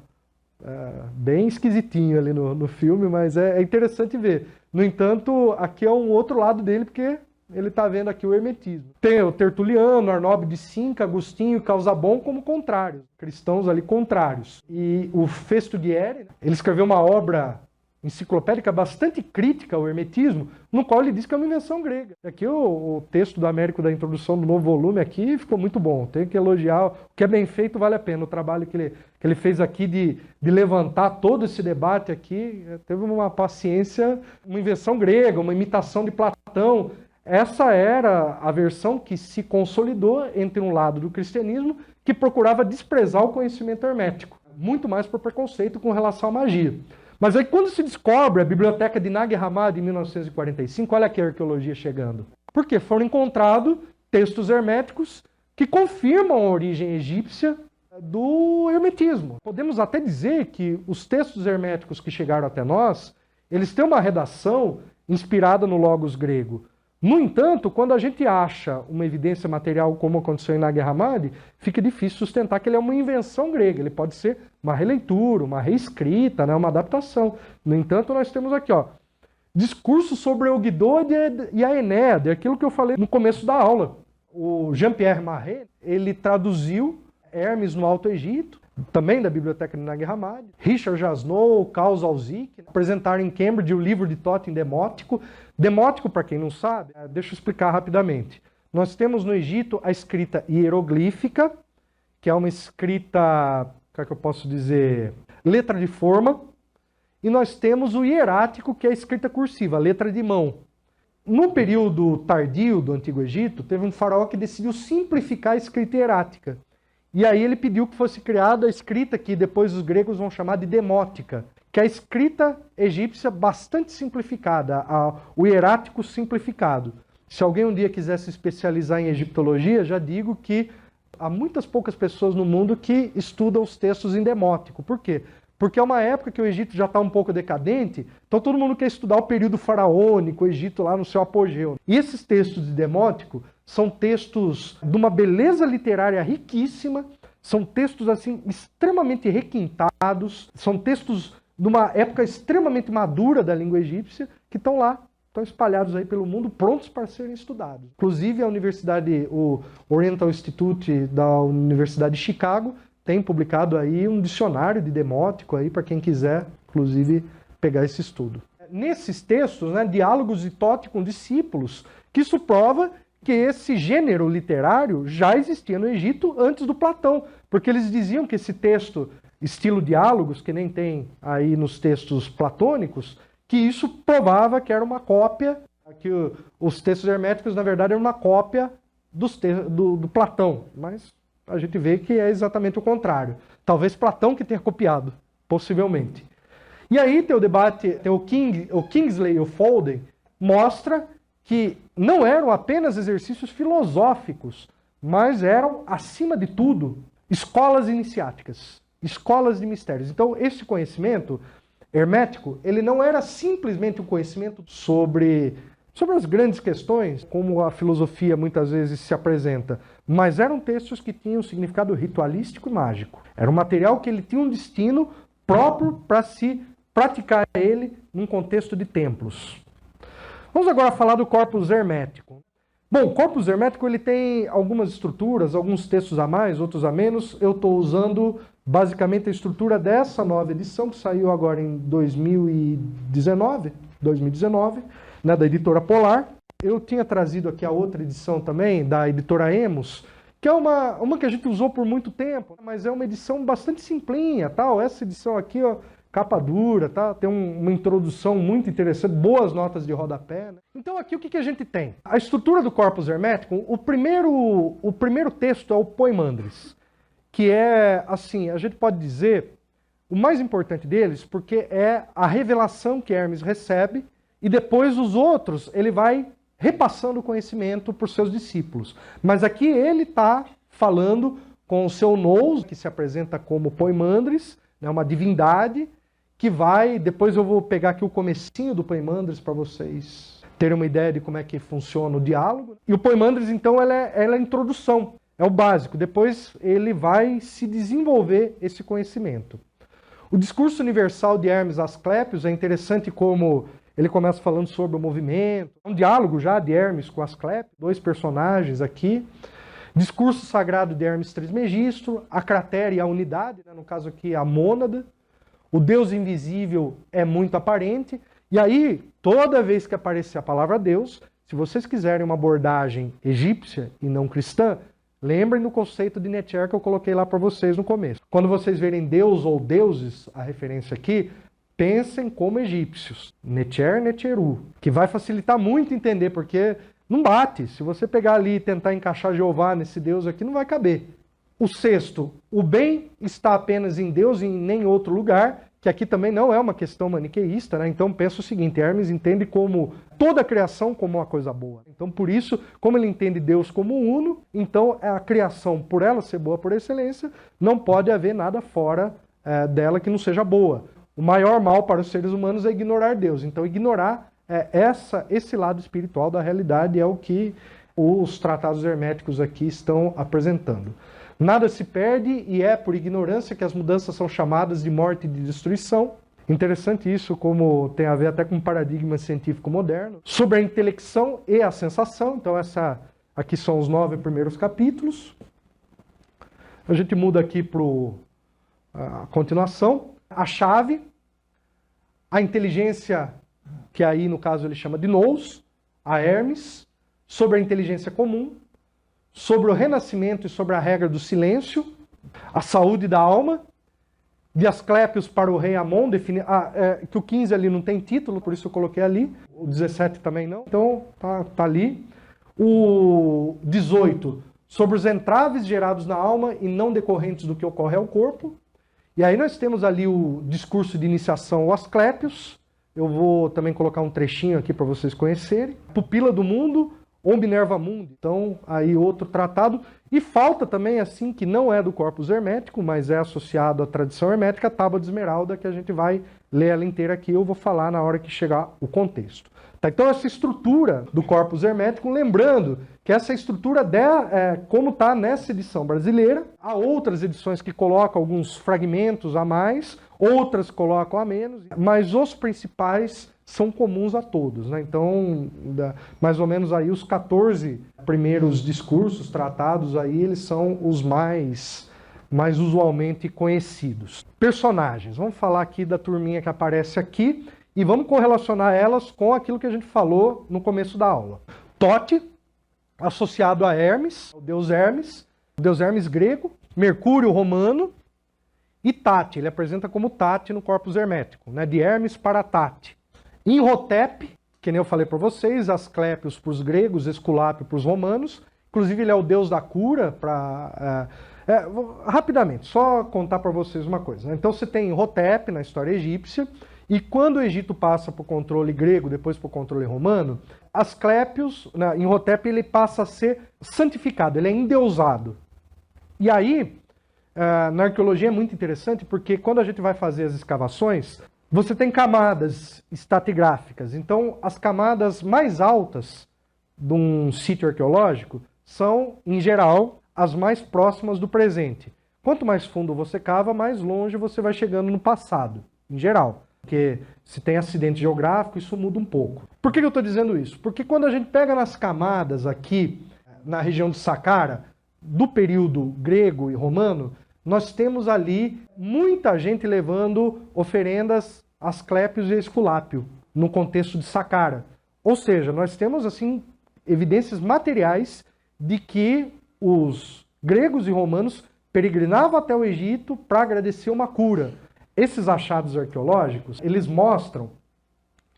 bem esquisitinho ali no filme, mas é interessante ver. No entanto, aqui é um outro lado dele, porque ele está vendo aqui o hermetismo. Tem o Tertuliano, Arnob de Cinca, Agostinho e Causabon como contrários, cristãos ali contrários. E o Festugieri, ele escreveu uma obra enciclopédica bastante crítica ao hermetismo, no qual ele diz que é uma invenção grega. Aqui o texto do Américo da introdução do novo volume aqui ficou muito bom. Tenho que elogiar. O que é bem feito vale a pena. O trabalho que ele fez aqui de levantar todo esse debate aqui, teve uma paciência, uma invenção grega, uma imitação de Platão. Essa era a versão que se consolidou entre um lado do cristianismo que procurava desprezar o conhecimento hermético, muito mais por preconceito com relação à magia. Mas aí quando se descobre a biblioteca de Nag Hammadi em 1945, olha aqui a arqueologia chegando. Porque foram encontrados textos herméticos que confirmam a origem egípcia do hermetismo. Podemos até dizer que os textos herméticos que chegaram até nós, eles têm uma redação inspirada no Logos grego. No entanto, quando a gente acha uma evidência material como aconteceu em Nag Hammadi, fica difícil sustentar que ele é uma invenção grega. Ele pode ser uma releitura, uma reescrita, né, uma adaptação. No entanto, nós temos aqui, discurso sobre Euguidô e a Enéade, aquilo que eu falei no começo da aula. O Jean-Pierre Marais, ele traduziu Hermes no Alto Egito, também da biblioteca de Nag Hammadi. Richard Jasnow, Carl Zalzik, apresentaram em Cambridge o livro de Totem Demótico. Demótico, para quem não sabe, deixa eu explicar rapidamente. Nós temos no Egito a escrita hieroglífica, que é uma escrita, como é que eu posso dizer, letra de forma, e nós temos o hierático, que é a escrita cursiva, letra de mão. No período tardio do Antigo Egito, teve um faraó que decidiu simplificar a escrita hierática. E aí ele pediu que fosse criada a escrita que depois os gregos vão chamar de demótica, que é a escrita egípcia bastante simplificada, o hierático simplificado. Se alguém um dia quiser se especializar em egiptologia, já digo que há muitas poucas pessoas no mundo que estudam os textos em demótico. Por quê? Porque é uma época que o Egito já está um pouco decadente, então todo mundo quer estudar o período faraônico, o Egito lá no seu apogeu. E esses textos de demótico são textos de uma beleza literária riquíssima, são textos assim extremamente requintados, são textos de uma época extremamente madura da língua egípcia, que estão lá, estão espalhados aí pelo mundo, prontos para serem estudados. Inclusive a universidade, o Oriental Institute da Universidade de Chicago, tem publicado aí um dicionário de demótico aí para quem quiser, inclusive, pegar esse estudo. Nesses textos, né, diálogos de Tote com discípulos, que isso prova que esse gênero literário já existia no Egito antes do Platão, porque eles diziam que esse texto, estilo diálogos, que nem tem aí nos textos platônicos, que isso provava que era uma cópia, que os textos herméticos, na verdade, eram uma cópia do Platão, mas a gente vê que é exatamente o contrário. Talvez Platão que tenha copiado, possivelmente. E aí tem o debate, tem o Kingsley e o Folden, mostra que não eram apenas exercícios filosóficos, mas eram, acima de tudo, escolas iniciáticas, escolas de mistérios. Então, esse conhecimento hermético, ele não era simplesmente um conhecimento sobre as grandes questões, como a filosofia muitas vezes se apresenta, mas eram textos que tinham significado ritualístico e mágico. Era um material que ele tinha um destino próprio para se praticar ele num contexto de templos. Vamos agora falar do corpus hermético. Bom, o corpus hermético ele tem algumas estruturas, alguns textos a mais, outros a menos. Eu estou usando basicamente a estrutura dessa nova edição, que saiu agora em 2019, né, da editora Polar. Eu tinha trazido aqui a outra edição também, da editora Emos, que é uma que a gente usou por muito tempo, mas é uma edição bastante simplinha, tal. Essa edição aqui, ó, capa dura, tá? Tem uma introdução muito interessante, boas notas de rodapé. Né? Então aqui o que a gente tem? A estrutura do corpus hermético, o primeiro texto é o Poimandres, que é, assim, a gente pode dizer, o mais importante deles, porque é a revelação que Hermes recebe, e depois os outros, ele vai repassando o conhecimento para os seus discípulos. Mas aqui ele está falando com o seu nous, que se apresenta como Poimandres, né, uma divindade, que vai... Depois eu vou pegar aqui o comecinho do Poimandres para vocês terem uma ideia de como é que funciona o diálogo. E o Poimandres, então, ela é a introdução, é o básico. Depois ele vai se desenvolver esse conhecimento. O discurso universal de Hermes Asclépios é interessante como... Ele começa falando sobre o movimento, um diálogo já de Hermes com Asclépios, dois personagens aqui. Discurso sagrado de Hermes Trismegisto, a cratera e a unidade, né? No caso aqui a mônada. O Deus invisível é muito aparente. E aí, toda vez que aparecer a palavra Deus, se vocês quiserem uma abordagem egípcia e não cristã, lembrem do conceito de Netzer que eu coloquei lá para vocês no começo. Quando vocês verem Deus ou deuses, a referência aqui, pensem como egípcios, Netzer, Netzeru, que vai facilitar muito entender, porque não bate. Se você pegar ali e tentar encaixar Jeová nesse Deus aqui, não vai caber. O sexto, o bem está apenas em Deus e em nem outro lugar, que aqui também não é uma questão maniqueísta, né? Então pensa o seguinte, Hermes entende como toda a criação como uma coisa boa. Então por isso, como ele entende Deus como uno, então a criação, por ela ser boa por excelência, não pode haver nada fora dela que não seja boa. O maior mal para os seres humanos é ignorar Deus. Então, ignorar esse lado espiritual da realidade é o que os tratados herméticos aqui estão apresentando. Nada se perde e é por ignorância que as mudanças são chamadas de morte e de destruição. Interessante isso, como tem a ver até com um paradigma científico moderno. Sobre a intelecção e a sensação. Então, aqui são os 9 primeiros capítulos. A gente muda aqui para a continuação. A chave, a inteligência, que aí no caso ele chama de nous, a Hermes, sobre a inteligência comum, sobre o renascimento e sobre a regra do silêncio, a saúde da alma, de Asclépios para o rei Amon, que o 15 ali não tem título, por isso eu coloquei ali, o 17 também não, então tá ali. O 18, sobre os entraves gerados na alma e não decorrentes do que ocorre ao corpo. E aí nós temos ali o discurso de iniciação ao Asclépios. Eu vou também colocar um trechinho aqui para vocês conhecerem. Pupila do Mundo, ou Minerva Mundi. Então, aí outro tratado. E falta também, assim, que não é do Corpus Hermético, mas é associado à tradição hermética, a Tábua de Esmeralda, que a gente vai ler ela inteira aqui. Eu vou falar na hora que chegar o contexto. Tá, então, essa estrutura do Corpus Hermético, lembrando que essa estrutura, como está nessa edição brasileira, há outras edições que colocam alguns fragmentos a mais, outras colocam a menos, mas os principais são comuns a todos, né? Então, mais ou menos aí os 14 primeiros discursos tratados aí, eles são os mais usualmente conhecidos. Personagens, vamos falar aqui da turminha que aparece aqui e vamos correlacionar elas com aquilo que a gente falou no começo da aula. Tote, associado a Hermes, o deus Hermes grego, Mercúrio romano, e Tate, ele apresenta como Tate no Corpus Hermético, né? De Hermes para Tate. Imhotep, que nem eu falei para vocês, Asclépios para os gregos, Esculápio para os romanos. Inclusive ele é o deus da cura. Rapidamente, só contar para vocês uma coisa, né? Então você tem Imhotep na história egípcia, e quando o Egito passa para o controle grego, depois para o controle romano, Asclépios, Imhotep, ele passa a ser santificado, ele é endeusado. E aí, na arqueologia é muito interessante, porque quando a gente vai fazer as escavações, você tem camadas estratigráficas. Então, as camadas mais altas de um sítio arqueológico são, em geral, as mais próximas do presente. Quanto mais fundo você cava, mais longe você vai chegando no passado, em geral. Porque se tem acidente geográfico, isso muda um pouco. Por que eu estou dizendo isso? Porque quando a gente pega nas camadas aqui, na região de Saqqara, do período grego e romano, nós temos ali muita gente levando oferendas a Asclépios e Esculápio, no contexto de Saqqara. Ou seja, nós temos assim evidências materiais de que os gregos e romanos peregrinavam até o Egito para agradecer uma cura. Esses achados arqueológicos, eles mostram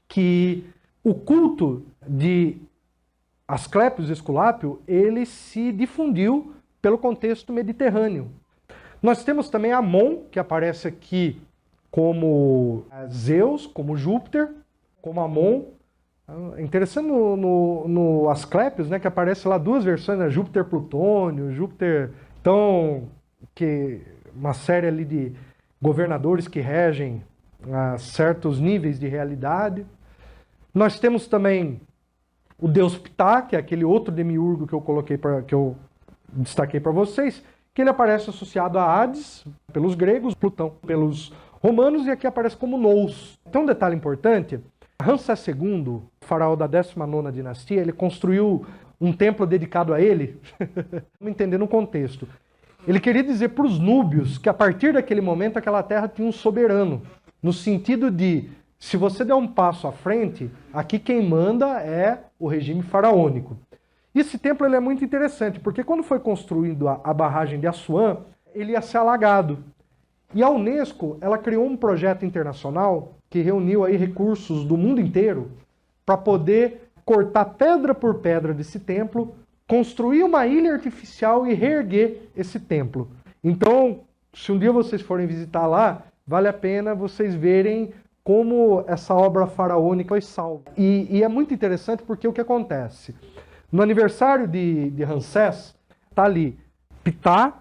que o culto de Asclépios e Esculápio, ele se difundiu pelo contexto mediterrâneo. Nós temos também Amon, que aparece aqui como Zeus, como Júpiter, como Amon. É interessante no Asclépios, né, que aparece lá duas versões, né, Júpiter Plutônio, Júpiter... Então, uma série ali de governadores que regem certos níveis de realidade. Nós temos também o deus Ptah, que é aquele outro demiurgo que eu destaquei para vocês, que ele aparece associado a Hades, pelos gregos, Plutão pelos romanos, e aqui aparece como Nous. Então um detalhe importante, Ramsés II, faraó da 19ª dinastia, ele construiu um templo dedicado a ele, vamos entender no contexto. Ele queria dizer para os núbios que a partir daquele momento aquela terra tinha um soberano, no sentido de, se você der um passo à frente, aqui quem manda é o regime faraônico. Esse templo ele é muito interessante, porque quando foi construído a barragem de Assuã, ele ia ser alagado. E a Unesco, ela criou um projeto internacional que reuniu aí recursos do mundo inteiro para poder cortar pedra por pedra desse templo, construir uma ilha artificial e reerguer esse templo. Então, se um dia vocês forem visitar lá, vale a pena vocês verem como essa obra faraônica foi salva. E é muito interessante porque o que acontece? No aniversário de Ramsés, está ali Ptah,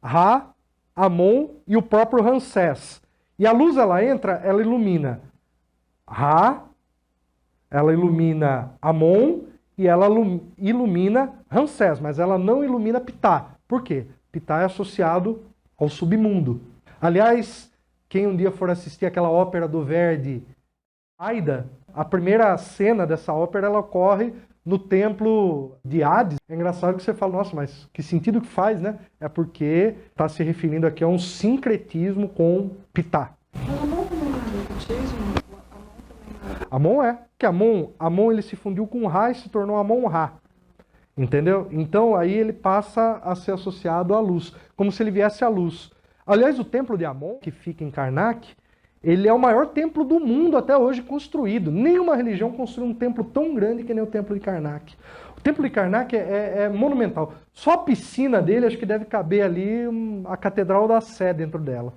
Ra, Amon e o próprio Ramsés. E a luz, ela entra, ela ilumina Ra, ela ilumina Amon e ela ilumina Ramsés, mas ela não ilumina Ptah. Por quê? Ptah é associado ao submundo. Aliás, quem um dia for assistir aquela ópera do Verdi, Aida, a primeira cena dessa ópera ela ocorre no templo de Hades. É engraçado que você fala, nossa, mas que sentido que faz, né? É porque está se referindo aqui a um sincretismo com Ptah. Mas Amon também não é nepotismo? Amon é. Porque Amon ele se fundiu com Ra e se tornou Amon-Ra. Entendeu? Então aí ele passa a ser associado à luz, como se ele viesse à luz. Aliás, o templo de Amon, que fica em Karnak, ele é o maior templo do mundo até hoje construído. Nenhuma religião construiu um templo tão grande que nem o templo de Karnak. O Templo de Karnak é monumental. Só a piscina dele, acho que deve caber ali a Catedral da Sé dentro dela.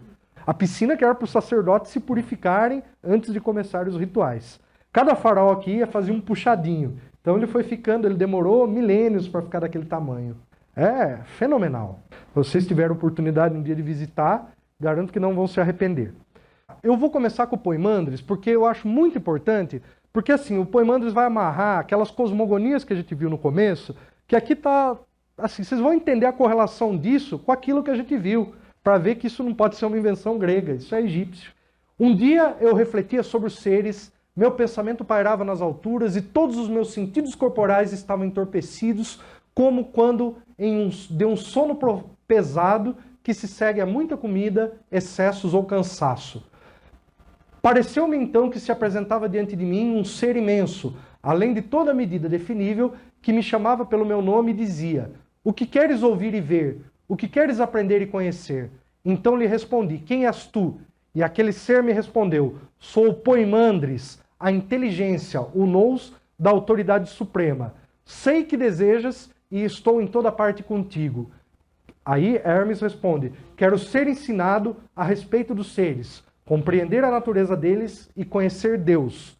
A piscina que era para os sacerdotes se purificarem antes de começar os rituais. Cada faraó aqui ia fazer um puxadinho. Então ele foi ficando, ele demorou milênios para ficar daquele tamanho. É fenomenal. Se vocês tiverem oportunidade um dia de visitar, garanto que não vão se arrepender. Eu vou começar com o Poimandres, porque eu acho muito importante, porque assim, o Poimandres vai amarrar aquelas cosmogonias que a gente viu no começo, que aqui está, assim, vocês vão entender a correlação disso com aquilo que a gente viu, para ver que isso não pode ser uma invenção grega, isso é egípcio. Um dia eu refletia sobre os seres, meu pensamento pairava nas alturas e todos os meus sentidos corporais estavam entorpecidos, como quando de um sono pesado que se segue a muita comida, excessos ou cansaço. Pareceu-me então que se apresentava diante de mim um ser imenso, além de toda medida definível, que me chamava pelo meu nome e dizia: o que queres ouvir e ver? O que queres aprender e conhecer? Então lhe respondi: quem és tu? E aquele ser me respondeu: sou o Poimandres, a inteligência, o nous da autoridade suprema. Sei que desejas e estou em toda parte contigo. Aí Hermes responde: quero ser ensinado a respeito dos seres, compreender a natureza deles e conhecer Deus.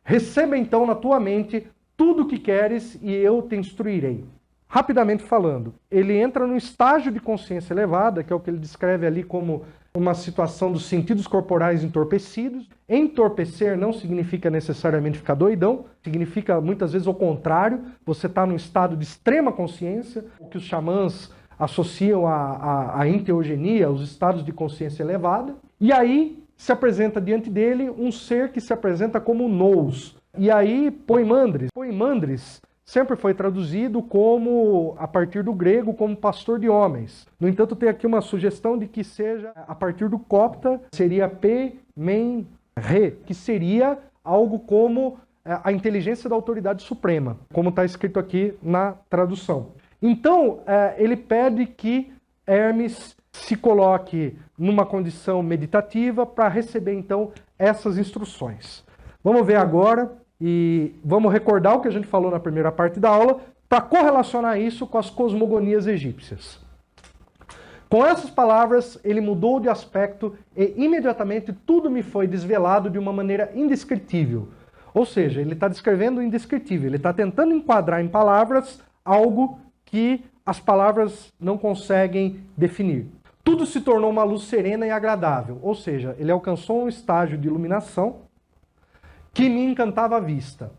Receba então na tua mente tudo o que queres e eu te instruirei. Rapidamente falando, ele entra no estágio de consciência elevada, que é o que ele descreve ali como uma situação dos sentidos corporais entorpecidos. Entorpecer não significa necessariamente ficar doidão, significa muitas vezes o contrário, você está num estado de extrema consciência, o que os xamãs associam à enteogenia, os estados de consciência elevada. E aí se apresenta diante dele um ser que se apresenta como nous. E aí Poimandres sempre foi traduzido como, a partir do grego, como pastor de homens. No entanto, tem aqui uma sugestão de que seja, a partir do copta, seria Pe-men-re, que seria algo como a inteligência da autoridade suprema, como está escrito aqui na tradução. Então, ele pede que Hermes se coloque numa condição meditativa para receber, então, essas instruções. Vamos ver agora e vamos recordar o que a gente falou na primeira parte da aula para correlacionar isso com as cosmogonias egípcias. Com essas palavras, ele mudou de aspecto e imediatamente tudo me foi desvelado de uma maneira indescritível. Ou seja, ele está descrevendo o indescritível, ele está tentando enquadrar em palavras algo que as palavras não conseguem definir. Tudo se tornou uma luz serena e agradável, ou seja, ele alcançou um estágio de iluminação que me encantava a vista.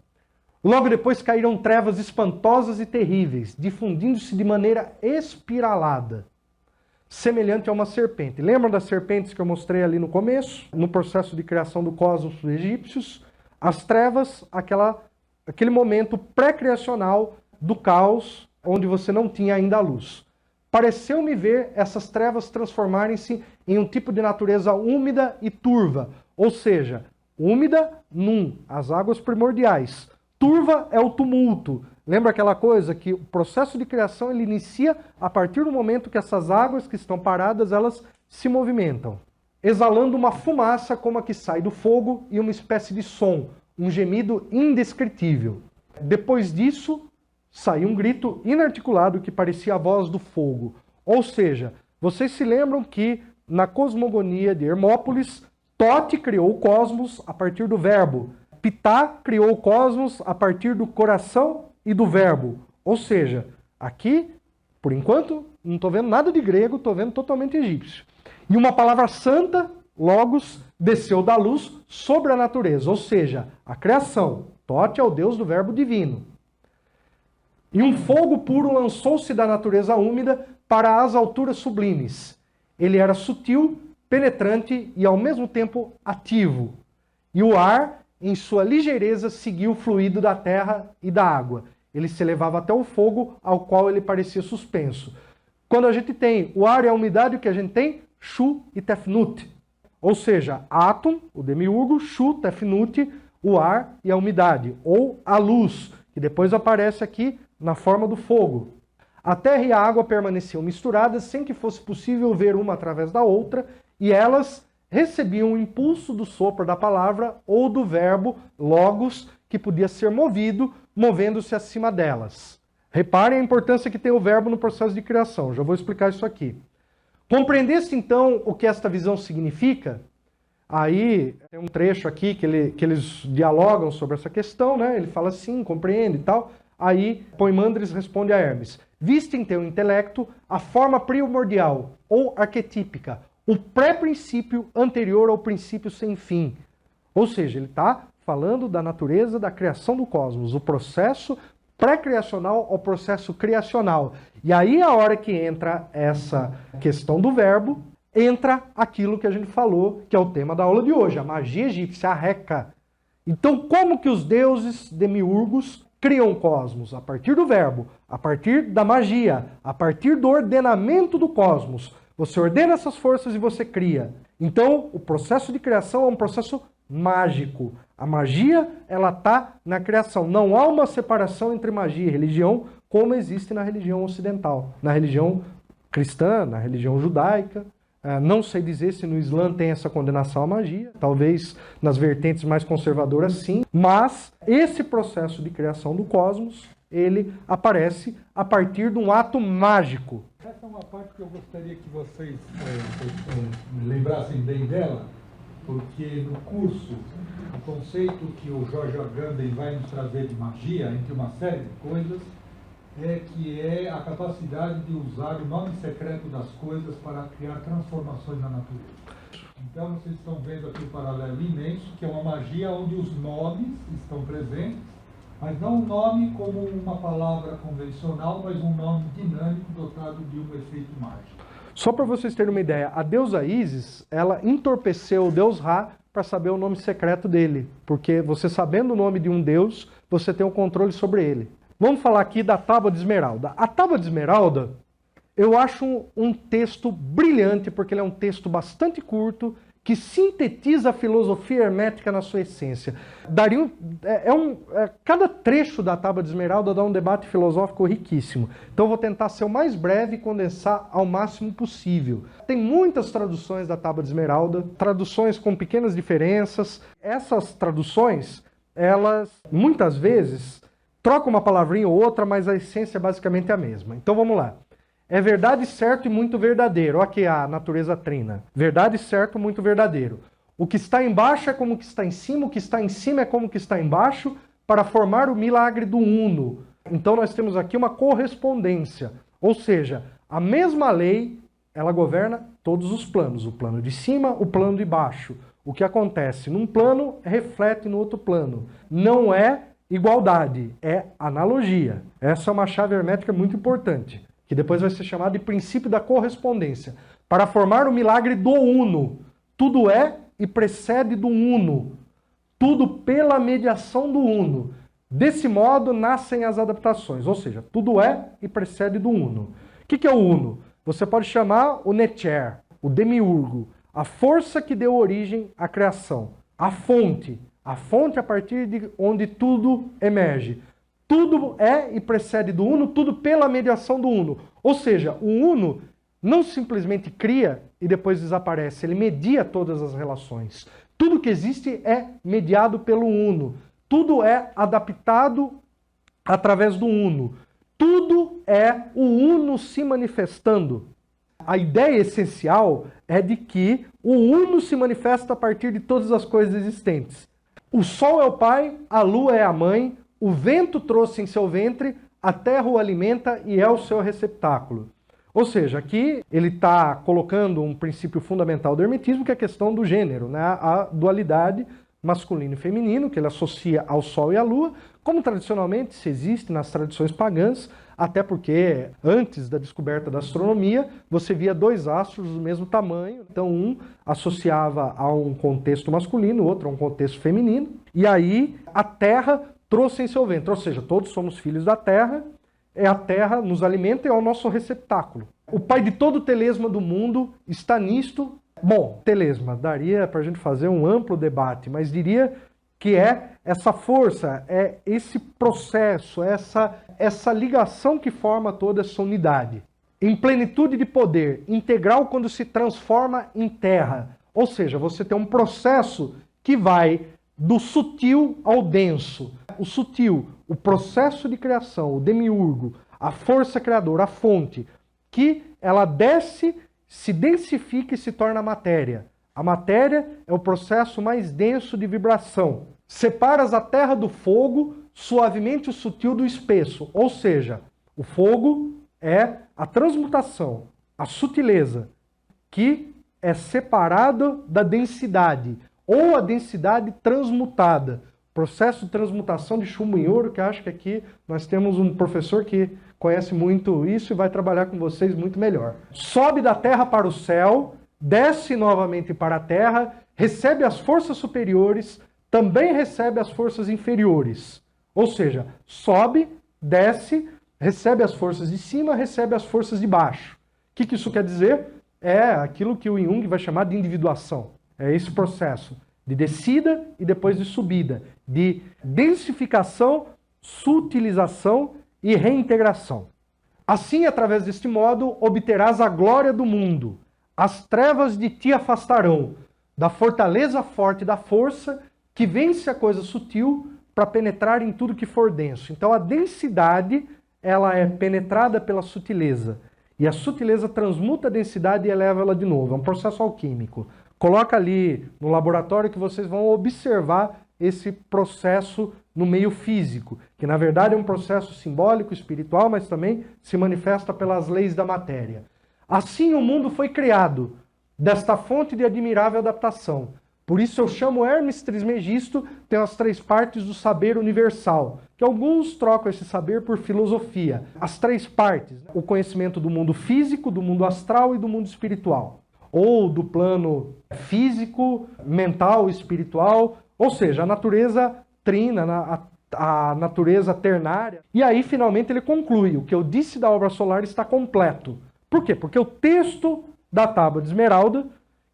Logo depois caíram trevas espantosas e terríveis, difundindo-se de maneira espiralada, semelhante a uma serpente. Lembram das serpentes que eu mostrei ali no começo? No processo de criação do cosmos dos egípcios, as trevas, aquele momento pré-criacional do caos, onde você não tinha ainda a luz. Pareceu-me ver essas trevas transformarem-se em um tipo de natureza úmida e turva, ou seja, úmida, as águas primordiais. Turva é o tumulto. Lembra aquela coisa que o processo de criação ele inicia a partir do momento que essas águas que estão paradas, elas se movimentam, exalando uma fumaça como a que sai do fogo e uma espécie de som, um gemido indescritível. Depois disso, saiu um grito inarticulado que parecia a voz do fogo. Ou seja, vocês se lembram que na cosmogonia de Hermópolis, Tote criou o cosmos a partir do verbo. Ptah criou o cosmos a partir do coração e do verbo. Ou seja, aqui, por enquanto, não estou vendo nada de grego, estou vendo totalmente egípcio. E uma palavra santa, logos, desceu da luz sobre a natureza. Ou seja, a criação. Tote é o Deus do verbo divino. E um fogo puro lançou-se da natureza úmida para as alturas sublimes. Ele era sutil, penetrante e ao mesmo tempo ativo. E o ar, em sua ligeireza, seguia o fluido da terra e da água. Ele se elevava até o fogo, ao qual ele parecia suspenso. Quando a gente tem o ar e a umidade, o que a gente tem? Shu e Tefnut. Ou seja, átom, o demiurgo, Shu, Tefnut, o ar e a umidade. Ou a luz, que depois aparece aqui na forma do fogo. A terra e a água permaneciam misturadas sem que fosse possível ver uma através da outra, e elas recebiam o impulso do sopro da palavra ou do verbo logos, que podia ser movido, movendo-se acima delas. Reparem a importância que tem o verbo no processo de criação. Já vou explicar isso aqui. Compreendeste então o que esta visão significa? Aí tem um trecho aqui que eles dialogam sobre essa questão, né? Ele fala assim, compreende e tal. Aí Poimandres responde a Hermes: viste em teu intelecto a forma primordial ou arquetípica, o pré-princípio anterior ao princípio sem fim. Ou seja, ele está falando da natureza da criação do cosmos, o processo pré-criacional ao processo criacional. E aí, a hora que entra essa questão do verbo, entra aquilo que a gente falou, que é o tema da aula de hoje, a magia egípcia, a Reca. Então, como que os deuses demiurgos criam o cosmos? A partir do verbo, a partir da magia, a partir do ordenamento do cosmos. Você ordena essas forças e você cria. Então, o processo de criação é um processo mágico. A magia, ela está na criação. Não há uma separação entre magia e religião, como existe na religião ocidental. Na religião cristã, na religião judaica. Não sei dizer se no Islã tem essa condenação à magia. Talvez nas vertentes mais conservadoras sim. Mas esse processo de criação do cosmos, ele aparece a partir de um ato mágico. Essa é uma parte que eu gostaria que vocês lembrassem bem dela, porque no curso, o conceito que o Jorge Agamben vai nos trazer de magia, entre uma série de coisas, que é a capacidade de usar o nome secreto das coisas para criar transformações na natureza. Então vocês estão vendo aqui o paralelo imenso, que é uma magia onde os nomes estão presentes, mas não um nome como uma palavra convencional, mas um nome dinâmico dotado de um efeito mágico. Só para vocês terem uma ideia, a deusa Ísis, ela entorpeceu o deus Ra para saber o nome secreto dele. Porque você sabendo o nome de um deus, você tem o controle sobre ele. Vamos falar aqui da Tábua de Esmeralda. A Tábua de Esmeralda, eu acho um texto brilhante, porque ele é um texto bastante curto, que sintetiza a filosofia hermética na sua essência. Cada trecho da Tábua de Esmeralda dá um debate filosófico riquíssimo. Então eu vou tentar ser o mais breve e condensar ao máximo possível. Tem muitas traduções da Tábua de Esmeralda, traduções com pequenas diferenças. Essas traduções, elas muitas vezes trocam uma palavrinha ou outra, mas a essência é basicamente a mesma. Então vamos lá. É verdade, certo e muito verdadeiro. Aqui a natureza trina. Verdade, certo, muito verdadeiro. O que está embaixo é como o que está em cima, o que está em cima é como o que está embaixo, para formar o milagre do uno. Então nós temos aqui uma correspondência. Ou seja, a mesma lei, ela governa todos os planos. O plano de cima, o plano de baixo. O que acontece num plano reflete no outro plano. Não é igualdade, é analogia. Essa é uma chave hermética muito importante, que depois vai ser chamado de princípio da correspondência. Para formar o milagre do uno. Tudo é e precede do uno. Tudo pela mediação do uno. Desse modo nascem as adaptações, ou seja, tudo é e precede do uno. O que é o uno? Você pode chamar o Netcher, o demiurgo, a força que deu origem à criação, a fonte a partir de onde tudo emerge. Tudo é e precede do uno, tudo pela mediação do uno. Ou seja, o uno não simplesmente cria e depois desaparece, ele media todas as relações. Tudo que existe é mediado pelo uno. Tudo é adaptado através do uno. Tudo é o uno se manifestando. A ideia essencial é de que o uno se manifesta a partir de todas as coisas existentes. O sol é o pai, a lua é a mãe, o vento trouxe em seu ventre, a terra o alimenta e é o seu receptáculo. Ou seja, aqui ele está colocando um princípio fundamental do hermetismo, que é a questão do gênero, né? A dualidade masculino e feminino, que ele associa ao sol e à lua, como tradicionalmente se existe nas tradições pagãs, até porque antes da descoberta da astronomia, você via dois astros do mesmo tamanho, então um associava a um contexto masculino, o outro a um contexto feminino, e aí a Terra trouxe em seu ventre, ou seja, todos somos filhos da Terra, a Terra nos alimenta e é o nosso receptáculo. O pai de todo telesma do mundo está nisto. Bom, telesma, daria para a gente fazer um amplo debate, mas diria que é essa força, é esse processo, essa ligação que forma toda essa unidade. Em plenitude de poder, integral quando se transforma em terra. Ou seja, você tem um processo que vai do sutil ao denso. O sutil, o processo de criação, o demiurgo, a força criadora, a fonte, que ela desce, se densifica e se torna matéria. A matéria é o processo mais denso de vibração. Separas a terra do fogo, suavemente o sutil do espesso. Ou seja, o fogo é a transmutação, a sutileza, que é separado da densidade, ou a densidade transmutada. Processo de transmutação de chumbo em ouro, que acho que aqui nós temos um professor que conhece muito isso e vai trabalhar com vocês muito melhor. Sobe da terra para o céu, desce novamente para a terra, recebe as forças superiores, também recebe as forças inferiores. Ou seja, sobe, desce, recebe as forças de cima, recebe as forças de baixo. O que isso quer dizer? É aquilo que o Jung vai chamar de individuação. É esse processo de descida e depois de subida, de densificação, sutilização e reintegração. Assim, através deste modo, obterás a glória do mundo. As trevas de ti afastarão, da fortaleza forte da força, que vence a coisa sutil para penetrar em tudo que for denso. Então a densidade, ela é penetrada pela sutileza. E a sutileza transmuta a densidade e eleva ela de novo. É um processo alquímico. Coloca ali no laboratório que vocês vão observar esse processo no meio físico, que na verdade é um processo simbólico, espiritual, mas também se manifesta pelas leis da matéria. Assim o mundo foi criado, desta fonte de admirável adaptação. Por isso eu chamo Hermes Trismegisto, tem as três partes do saber universal, que alguns trocam esse saber por filosofia. As três partes, o conhecimento do mundo físico, do mundo astral e do mundo espiritual. Ou do plano físico, mental, espiritual, ou seja, a natureza trina, a natureza ternária. E aí, finalmente, ele conclui, o que eu disse da obra solar está completo. Por quê? Porque o texto da Tábua de Esmeralda,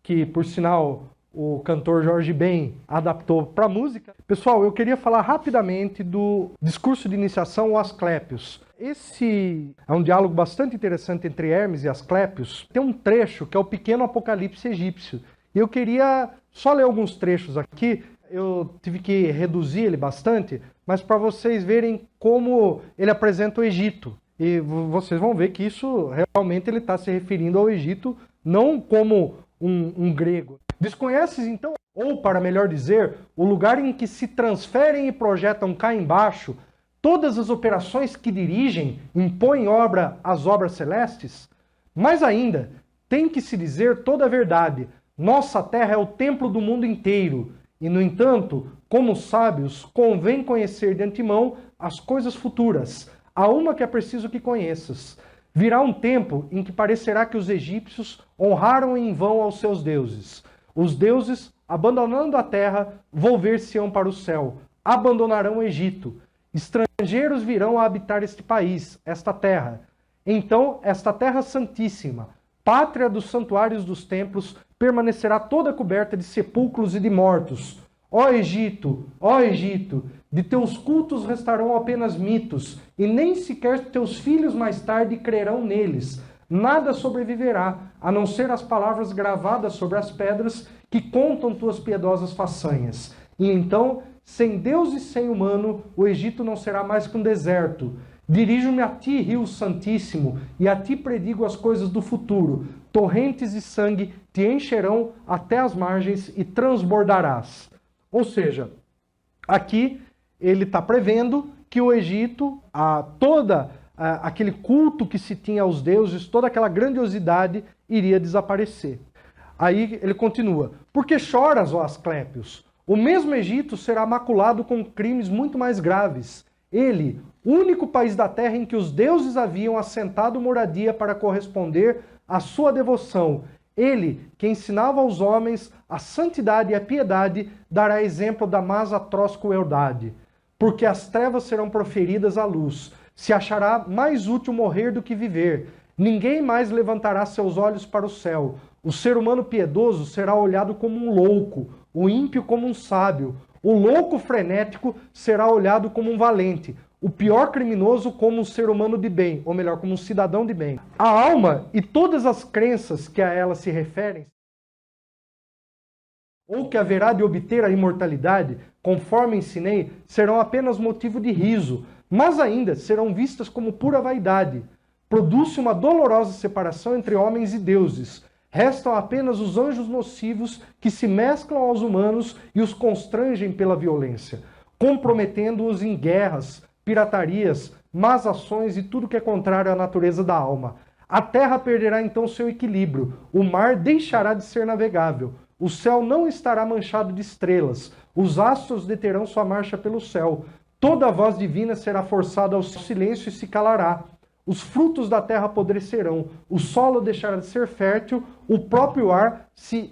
que, por sinal, o cantor Jorge Ben adaptou para a música. Pessoal, eu queria falar rapidamente do discurso de iniciação ao Asclépios. Esse é um diálogo bastante interessante entre Hermes e Asclépios. Tem um trecho que é o pequeno Apocalipse egípcio. E eu queria só ler alguns trechos aqui. Eu tive que reduzir ele bastante, mas para vocês verem como ele apresenta o Egito. E vocês vão ver que isso realmente ele está se referindo ao Egito, não como um grego. Desconheces, então, ou para melhor dizer, o lugar em que se transferem e projetam cá embaixo todas as operações que dirigem, impõem obra às obras celestes? Mais ainda, tem que se dizer toda a verdade. Nossa terra é o templo do mundo inteiro. E, no entanto, como sábios, convém conhecer de antemão as coisas futuras. Há uma que é preciso que conheças. Virá um tempo em que parecerá que os egípcios honraram em vão aos seus deuses. Os deuses, abandonando a terra, volver-se-ão para o céu. Abandonarão o Egito. Estrangeiros virão a habitar este país, esta terra. Então, esta terra santíssima, pátria dos santuários dos templos, permanecerá toda coberta de sepulcros e de mortos. Ó Egito, de teus cultos restarão apenas mitos, e nem sequer teus filhos mais tarde crerão neles. Nada sobreviverá, a não ser as palavras gravadas sobre as pedras que contam tuas piedosas façanhas. E então, sem Deus e sem humano, o Egito não será mais que um deserto. Dirijo-me a ti, Rio Santíssimo, e a ti predigo as coisas do futuro. Torrentes de sangue te encherão até as margens e transbordarás. Ou seja, aqui ele está prevendo que o Egito, aquele culto que se tinha aos deuses, toda aquela grandiosidade iria desaparecer. Aí ele continua, porque choras, ó Asclépios? O mesmo Egito será maculado com crimes muito mais graves. Ele, único país da terra em que os deuses haviam assentado moradia para corresponder à sua devoção. Ele, que ensinava aos homens a santidade e a piedade, dará exemplo da mais atroz crueldade. Porque as trevas serão proferidas à luz. Se achará mais útil morrer do que viver. Ninguém mais levantará seus olhos para o céu. O ser humano piedoso será olhado como um louco, o ímpio como um sábio. O louco frenético será olhado como um valente. O pior criminoso como um ser humano de bem, ou melhor, como um cidadão de bem. A alma e todas as crenças que a ela se referem, ou que haverá de obter a imortalidade, conforme ensinei, serão apenas motivo de riso, mas ainda serão vistas como pura vaidade. Produz-se uma dolorosa separação entre homens e deuses. Restam apenas os anjos nocivos que se mesclam aos humanos e os constrangem pela violência, comprometendo-os em guerras, piratarias, más ações e tudo que é contrário à natureza da alma. A terra perderá então seu equilíbrio, o mar deixará de ser navegável, o céu não estará manchado de estrelas, os astros deterão sua marcha pelo céu, toda a voz divina será forçada ao silêncio e se calará. Os frutos da terra apodrecerão, o solo deixará de ser fértil, o próprio ar se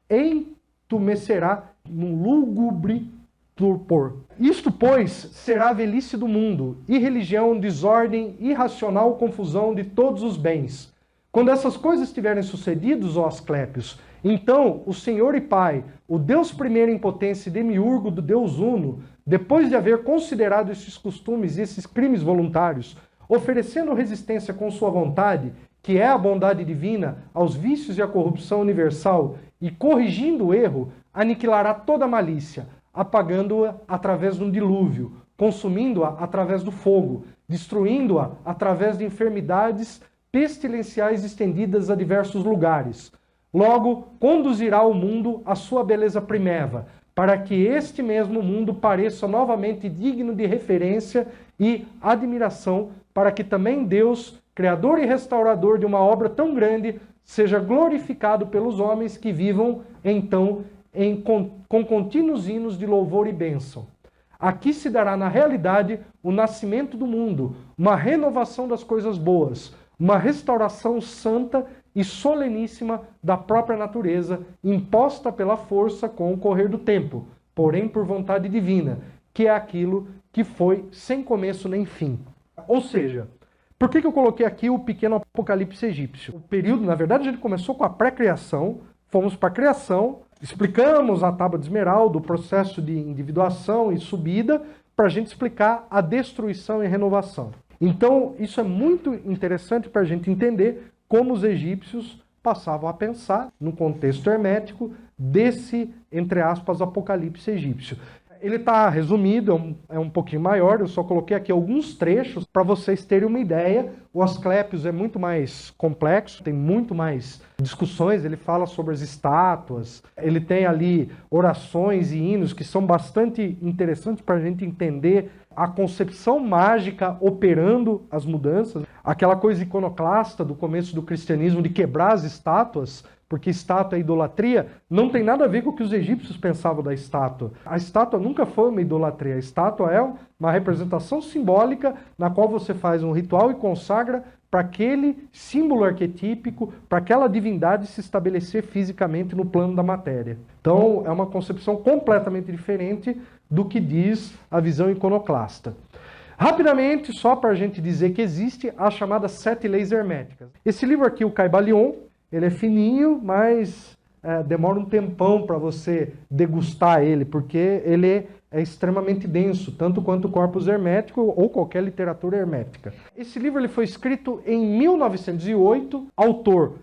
entumecerá num lúgubre torpor. Isto, pois, será a velhice do mundo, irreligião, desordem, irracional confusão de todos os bens. Quando essas coisas tiverem sucedido, ó Asclépios, então o Senhor e Pai, o Deus primeiro em potência e demiurgo do Deus Uno, depois de haver considerado esses costumes e esses crimes voluntários, oferecendo resistência com sua vontade, que é a bondade divina, aos vícios e à corrupção universal, e corrigindo o erro, aniquilará toda a malícia, apagando-a através de um dilúvio, consumindo-a através do fogo, destruindo-a através de enfermidades pestilenciais estendidas a diversos lugares. Logo, conduzirá o mundo à sua beleza primeva, para que este mesmo mundo pareça novamente digno de referência e admiração, para que também Deus, Criador e restaurador de uma obra tão grande, seja glorificado pelos homens que vivam, então, com contínuos hinos de louvor e bênção. Aqui se dará, na realidade, o nascimento do mundo, uma renovação das coisas boas, uma restauração santa e soleníssima da própria natureza, imposta pela força com o correr do tempo, porém por vontade divina, que é aquilo que foi sem começo nem fim. Ou seja, por que eu coloquei aqui o pequeno apocalipse egípcio? O período, na verdade, a gente começou com a pré-criação, fomos para a criação, explicamos a tábua de esmeralda, o processo de individuação e subida, para a gente explicar a destruição e renovação. Então, isso é muito interessante para a gente entender como os egípcios passavam a pensar, no contexto hermético, desse, entre aspas, apocalipse egípcio. Ele está resumido, é um pouquinho maior, eu só coloquei aqui alguns trechos para vocês terem uma ideia. O Asclépios é muito mais complexo, tem muito mais discussões, ele fala sobre as estátuas, ele tem ali orações e hinos que são bastante interessantes para a gente entender a concepção mágica operando as mudanças. Aquela coisa iconoclasta do começo do cristianismo de quebrar as estátuas, porque estátua é idolatria, não tem nada a ver com o que os egípcios pensavam da estátua. A estátua nunca foi uma idolatria. A estátua é uma representação simbólica na qual você faz um ritual e consagra para aquele símbolo arquetípico, para aquela divindade se estabelecer fisicamente no plano da matéria. Então, é uma concepção completamente diferente do que diz a visão iconoclasta. Rapidamente, só para a gente dizer que existe as chamadas 7 leis herméticas. Esse livro aqui, o Caibalion, ele é fininho, mas demora um tempão para você degustar ele, porque ele é extremamente denso, tanto quanto o corpus hermético ou qualquer literatura hermética. Esse livro ele foi escrito em 1908, autor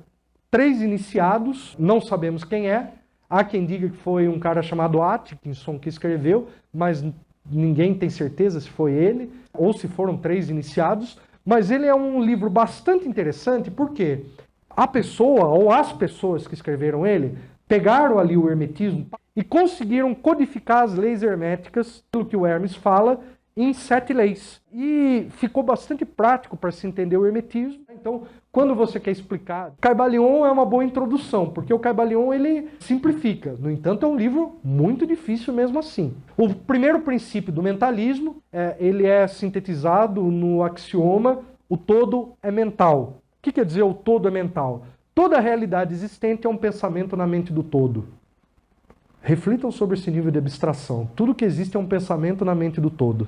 3 iniciados, não sabemos quem é. Há quem diga que foi um cara chamado Atkinson que escreveu, mas ninguém tem certeza se foi ele ou se foram 3 iniciados. Mas ele é um livro bastante interessante, porque a pessoa ou as pessoas que escreveram ele pegaram ali o hermetismo e conseguiram codificar as leis herméticas, pelo que o Hermes fala, em 7 leis. E ficou bastante prático para se entender o hermetismo. Então, quando você quer explicar, Caibalion é uma boa introdução, porque o Caibalion ele simplifica. No entanto, é um livro muito difícil mesmo assim. O primeiro princípio do mentalismo, ele é sintetizado no axioma: o todo é mental. O que quer dizer o todo é mental? Toda realidade existente é um pensamento na mente do todo. Reflitam sobre esse nível de abstração. Tudo que existe é um pensamento na mente do todo.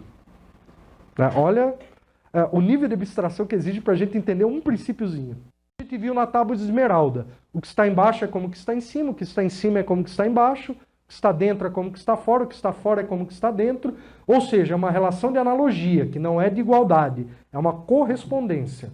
Olha o nível de abstração que exige para a gente entender um princípiozinho. A gente viu na tábua de esmeralda. O que está embaixo é como o que está em cima, o que está em cima é como o que está embaixo, o que está dentro é como o que está fora, o que está fora é como o que está dentro. Ou seja, é uma relação de analogia, que não é de igualdade, é uma correspondência.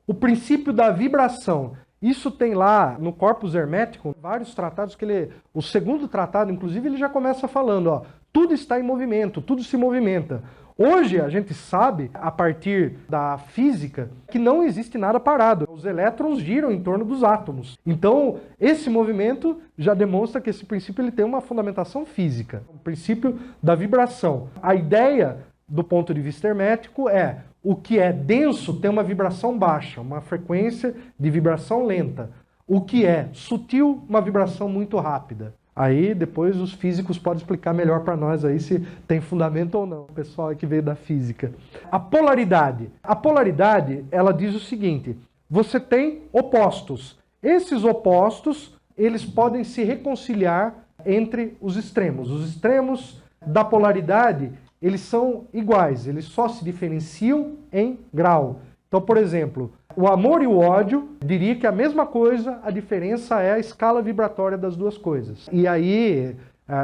O princípio da vibração. Isso tem lá no Corpus Hermeticum vários tratados que o segundo tratado, inclusive, ele já começa falando, ó, tudo está em movimento, tudo se movimenta. Hoje a gente sabe, a partir da física, que não existe nada parado. Os elétrons giram em torno dos átomos. Então, esse movimento já demonstra que esse princípio ele tem uma fundamentação física, o princípio da vibração. A ideia, do ponto de vista hermético, é o que é denso tem uma vibração baixa, uma frequência de vibração lenta. O que é sutil, uma vibração muito rápida. Aí depois os físicos podem explicar melhor para nós aí se tem fundamento ou não, o pessoal que veio da física. A polaridade. A polaridade, ela diz o seguinte, você tem opostos. Esses opostos, eles podem se reconciliar entre os extremos. Os extremos da polaridade, eles são iguais, eles só se diferenciam em grau. Então, por exemplo, o amor e o ódio, diria que é a mesma coisa, a diferença é a escala vibratória das duas coisas. E aí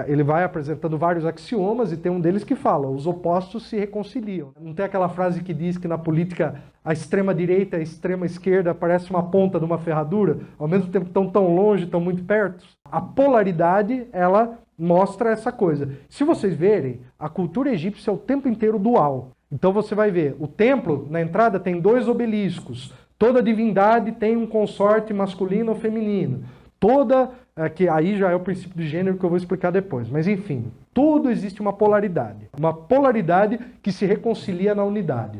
ele vai apresentando vários axiomas e tem um deles que fala, os opostos se reconciliam. Não tem aquela frase que diz que na política a extrema-direita e a extrema-esquerda parece uma ponta de uma ferradura, ao mesmo tempo estão tão longe, estão muito perto? A polaridade, ela mostra essa coisa. Se vocês verem, a cultura egípcia é o tempo inteiro dual. Então você vai ver, o templo, na entrada, tem 2 obeliscos. Toda divindade tem um consorte masculino ou feminino. Que aí já é o princípio de gênero que eu vou explicar depois. Mas enfim, tudo existe uma polaridade. Uma polaridade que se reconcilia na unidade.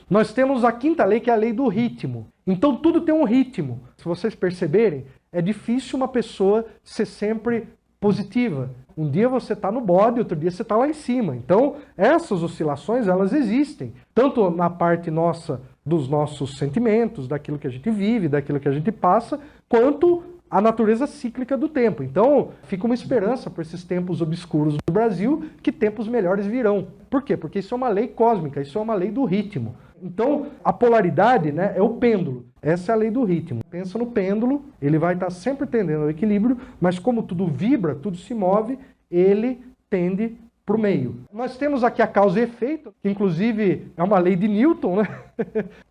Nós temos a quinta lei, que é a lei do ritmo. Então tudo tem um ritmo. Se vocês perceberem, é difícil uma pessoa ser sempre positiva. Um dia você está no bode, outro dia você está lá em cima. Então, essas oscilações, elas existem. Tanto na parte nossa, dos nossos sentimentos, daquilo que a gente vive, daquilo que a gente passa, quanto a natureza cíclica do tempo. Então, fica uma esperança por esses tempos obscuros do Brasil, que tempos melhores virão. Por quê? Porque isso é uma lei cósmica, isso é uma lei do ritmo. Então, a polaridade, né, é o pêndulo. Essa é a lei do ritmo. Pensa no pêndulo, ele vai estar sempre tendendo ao equilíbrio, mas como tudo vibra, tudo se move, ele tende para o meio. Nós temos aqui a causa e efeito, que inclusive é uma lei de Newton, né?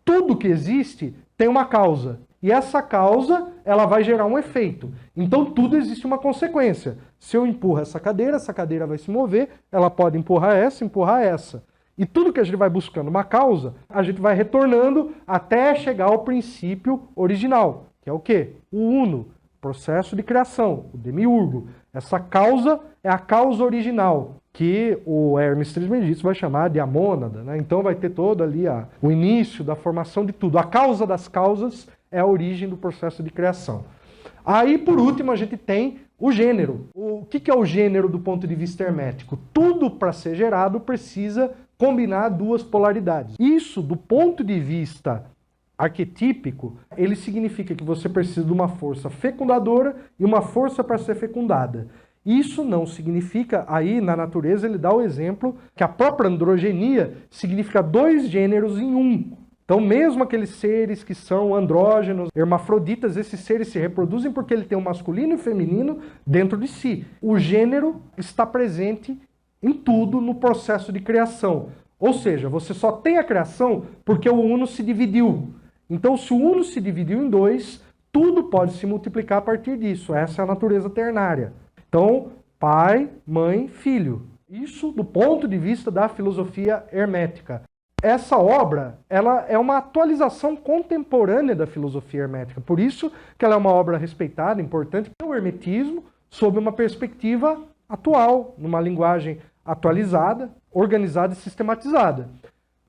Tudo que existe tem uma causa. E essa causa, ela vai gerar um efeito. Então tudo existe uma consequência. Se eu empurro essa cadeira vai se mover, ela pode empurrar essa. E tudo que a gente vai buscando uma causa, a gente vai retornando até chegar ao princípio original, que é o quê? O uno, processo de criação, o demiurgo. Essa causa é a causa original, que o Hermes Trismegisto vai chamar de a mônada, né? Então vai ter todo ali o início da formação de tudo. A causa das causas é a origem do processo de criação. Aí, por último, a gente tem o gênero. O que é o gênero do ponto de vista hermético? Tudo para ser gerado precisa combinar 2 polaridades. Isso, do ponto de vista arquetípico, ele significa que você precisa de uma força fecundadora e uma força para ser fecundada. Isso não significa, aí na natureza ele dá o exemplo, que a própria androgenia significa 2 gêneros em um. Então mesmo aqueles seres que são andrógenos, hermafroditas, esses seres se reproduzem porque ele tem um masculino e feminino dentro de si. O gênero está presente em tudo no processo de criação. Ou seja, você só tem a criação porque o uno se dividiu. Então, se o uno se dividiu em 2, tudo pode se multiplicar a partir disso. Essa é a natureza ternária. Então, pai, mãe, filho. Isso do ponto de vista da filosofia hermética. Essa obra, ela é uma atualização contemporânea da filosofia hermética. Por isso que ela é uma obra respeitada, importante, o hermetismo, sob uma perspectiva atual, numa linguagem atualizada, organizada e sistematizada.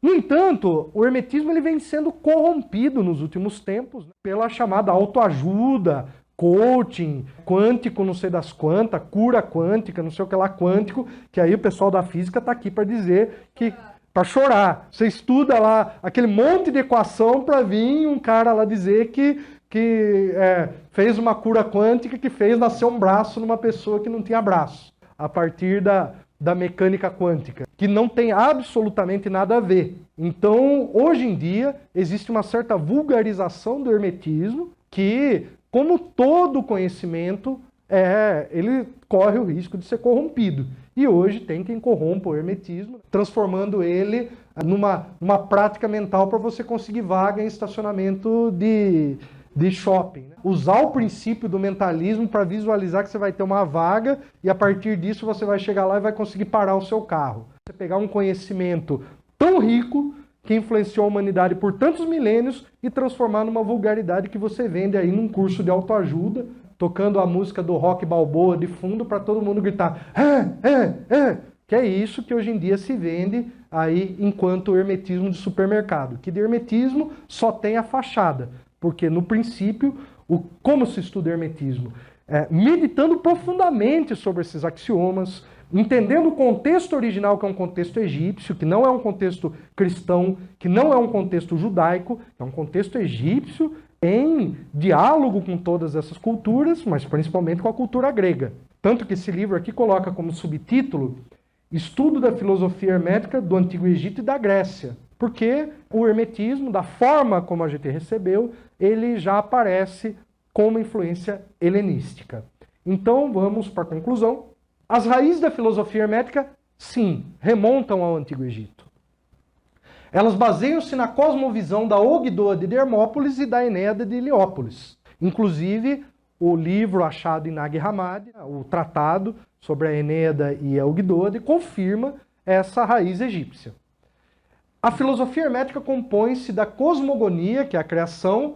No entanto, o hermetismo ele vem sendo corrompido nos últimos tempos pela chamada autoajuda, coaching, quântico, não sei das quantas, cura quântica, não sei o que lá, quântico, que aí o pessoal da física está aqui para dizer que, para chorar. Você estuda lá aquele monte de equação para vir um cara lá dizer que fez uma cura quântica que fez nascer um braço numa pessoa que não tinha braço, a partir da mecânica quântica, que não tem absolutamente nada a ver. Então, hoje em dia, existe uma certa vulgarização do hermetismo que, como todo conhecimento, ele corre o risco de ser corrompido. E hoje tem quem corrompa o hermetismo, transformando ele numa prática mental para você conseguir vaga em estacionamento de de shopping, né? Usar o princípio do mentalismo para visualizar que você vai ter uma vaga e a partir disso você vai chegar lá e vai conseguir parar o seu carro. Você pegar um conhecimento tão rico que influenciou a humanidade por tantos milênios e transformar numa vulgaridade que você vende aí num curso de autoajuda, tocando a música do Rock Balboa de fundo para todo mundo gritar que é isso que hoje em dia se vende aí enquanto hermetismo de supermercado, que de hermetismo só tem a fachada, porque no princípio, como se estuda hermetismo? Meditando profundamente sobre esses axiomas, entendendo o contexto original, que é um contexto egípcio, que não é um contexto cristão, que não é um contexto judaico, é um contexto egípcio em diálogo com todas essas culturas, mas principalmente com a cultura grega. Tanto que esse livro aqui coloca como subtítulo Estudo da filosofia hermética do Antigo Egito e da Grécia. Porque o hermetismo, da forma como a gente recebeu, ele já aparece como influência helenística. Então vamos para a conclusão. As raízes da filosofia hermética, sim, remontam ao Antigo Egito. Elas baseiam-se na cosmovisão da Ogdoade de Hermópolis e da Enéada de Heliópolis. Inclusive, o livro achado em Nag Hammadi, o tratado sobre a Enéada e a Ogdoade, confirma essa raiz egípcia. A filosofia hermética compõe-se da cosmogonia, que é a criação,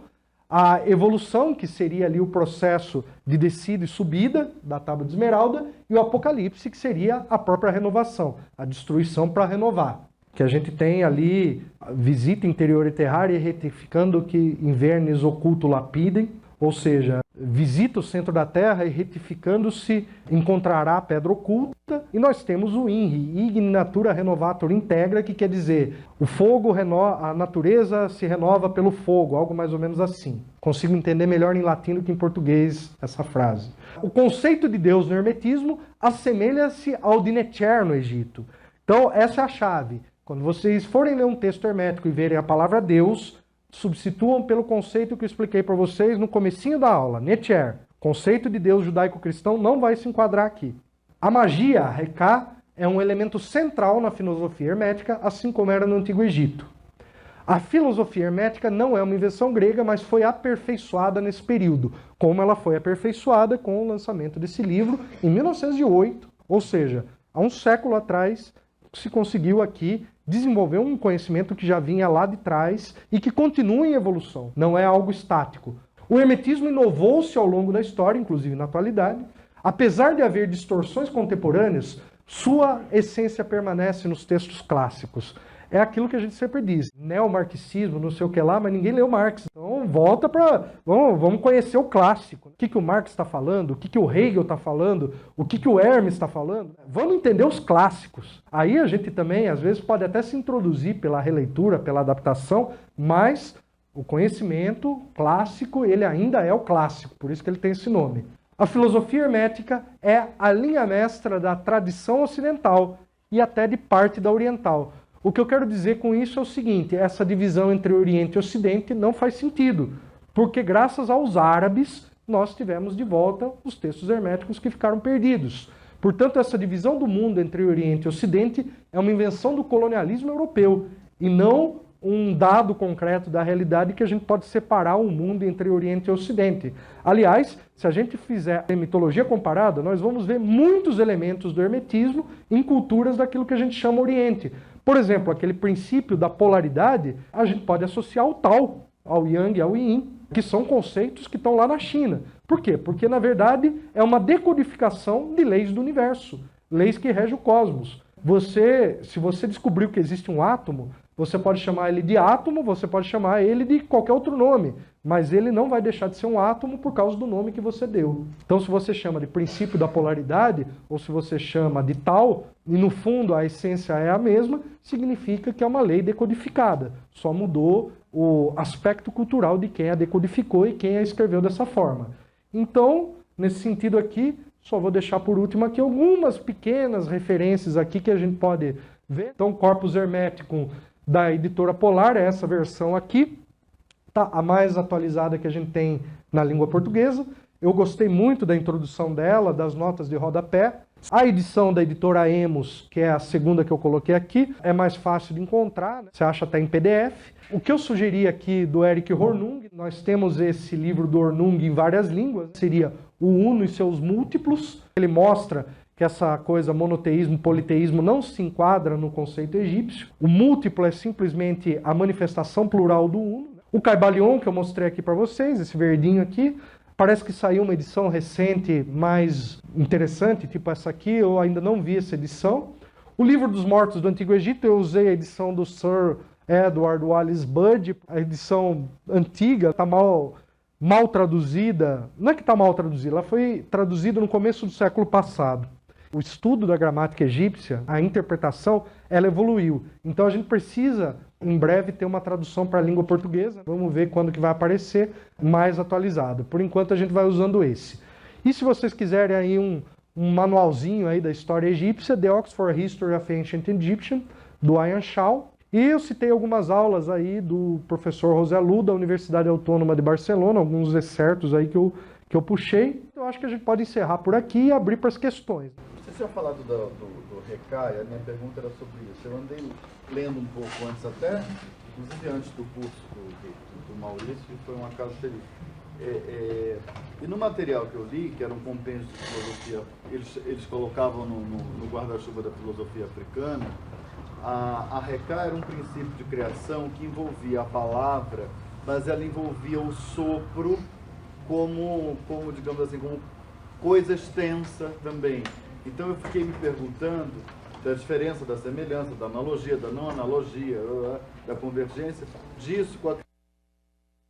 a evolução, que seria ali o processo de descida e subida da Tábua de Esmeralda, e o apocalipse, que seria a própria renovação, a destruição para renovar. Que a gente tem ali, visita interior e terrária, retificando que invernes oculto lapidem, ou seja, visita o centro da Terra e retificando-se encontrará a pedra oculta. E nós temos o INRI, Igni Natura Renovator Integra, que quer dizer o fogo a natureza se renova pelo fogo, algo mais ou menos assim. Consigo entender melhor em latim do que em português essa frase. O conceito de Deus no hermetismo assemelha-se ao de Netcher no Egito. Então essa é a chave. Quando vocês forem ler um texto hermético e verem a palavra Deus, substituam pelo conceito que eu expliquei para vocês no comecinho da aula, Netcher. Conceito de Deus judaico-cristão não vai se enquadrar aqui. A magia, a Reká, é um elemento central na filosofia hermética, assim como era no Antigo Egito. A filosofia hermética não é uma invenção grega, mas foi aperfeiçoada nesse período, como ela foi aperfeiçoada com o lançamento desse livro em 1908, ou seja, há um século atrás, se conseguiu aqui desenvolver um conhecimento que já vinha lá de trás e que continua em evolução, não é algo estático. O hermetismo inovou-se ao longo da história, inclusive na atualidade. Apesar de haver distorções contemporâneas, sua essência permanece nos textos clássicos. É aquilo que a gente sempre diz, neomarxismo, não sei o que lá, mas ninguém leu Marx. Então volta para... Vamos conhecer o clássico. O que o Marx está falando, o que o Hegel está falando, o que o Hermes está falando. Vamos entender os clássicos. Aí a gente também, às vezes, pode até se introduzir pela releitura, pela adaptação, mas o conhecimento clássico, ele ainda é o clássico, por isso que ele tem esse nome. A filosofia hermética é a linha mestra da tradição ocidental e até de parte da oriental. O que eu quero dizer com isso é o seguinte, essa divisão entre Oriente e Ocidente não faz sentido, porque graças aos árabes nós tivemos de volta os textos herméticos que ficaram perdidos. Portanto, essa divisão do mundo entre Oriente e Ocidente é uma invenção do colonialismo europeu e não um dado concreto da realidade que a gente pode separar o mundo entre Oriente e Ocidente. Aliás, se a gente fizer a mitologia comparada, nós vamos ver muitos elementos do hermetismo em culturas daquilo que a gente chama Oriente. Por exemplo, aquele princípio da polaridade, a gente pode associar ao Tao, ao Yang e ao Yin, que são conceitos que estão lá na China. Por quê? Porque, na verdade, é uma decodificação de leis do universo, leis que regem o cosmos. Se você descobriu que existe um átomo, você pode chamar ele de átomo, você pode chamar ele de qualquer outro nome, mas ele não vai deixar de ser um átomo por causa do nome que você deu. Então, se você chama de princípio da polaridade, ou se você chama de tal, e no fundo a essência é a mesma, significa que é uma lei decodificada. Só mudou o aspecto cultural de quem a decodificou e quem a escreveu dessa forma. Então, nesse sentido aqui, só vou deixar por último aqui algumas pequenas referências aqui que a gente pode ver. Então, Corpus Hermeticum da editora Polar, é essa versão aqui, tá? A mais atualizada que a gente tem na língua portuguesa. Eu gostei muito da introdução dela, das notas de rodapé. A edição da editora Emos, que é a segunda que eu coloquei aqui, é mais fácil de encontrar, né? Você acha até em PDF. O que eu sugeri aqui do Eric Hornung, nós temos esse livro do Hornung em várias línguas, seria O Uno e Seus Múltiplos. Ele mostra que essa coisa monoteísmo, politeísmo não se enquadra no conceito egípcio. O múltiplo é simplesmente a manifestação plural do uno. O Caibalion, que eu mostrei aqui para vocês, esse verdinho aqui, parece que saiu uma edição recente mais interessante, tipo essa aqui, eu ainda não vi essa edição. O Livro dos Mortos do Antigo Egito, eu usei a edição do Sir Edward Wallace Budge, a edição antiga, está mal traduzida. Não é que está mal traduzida, ela foi traduzida no começo do século passado. O estudo da gramática egípcia, a interpretação, ela evoluiu. Então a gente precisa, em breve, ter uma tradução para a língua portuguesa. Vamos ver quando que vai aparecer mais atualizado. Por enquanto a gente vai usando esse. E se vocês quiserem aí um manualzinho aí da história egípcia, The Oxford History of Ancient Egyptian, do Ian Shaw. E eu citei algumas aulas aí do professor José Lu, da Universidade Autônoma de Barcelona, alguns excertos aí que eu puxei. Eu acho que a gente pode encerrar por aqui e abrir para as questões. Você tinha falado do Recai, a minha pergunta era sobre isso. Eu andei lendo um pouco antes até, inclusive antes do curso do Maurício, e foi um acaso feliz. E no material que eu li, que era um compêndio de filosofia, eles colocavam no guarda-chuva da filosofia africana, a Recai era um princípio de criação que envolvia a palavra, mas ela envolvia o sopro como digamos assim, como coisa extensa também. Então eu fiquei me perguntando da diferença, da semelhança, da analogia, da não analogia, da convergência, disso com a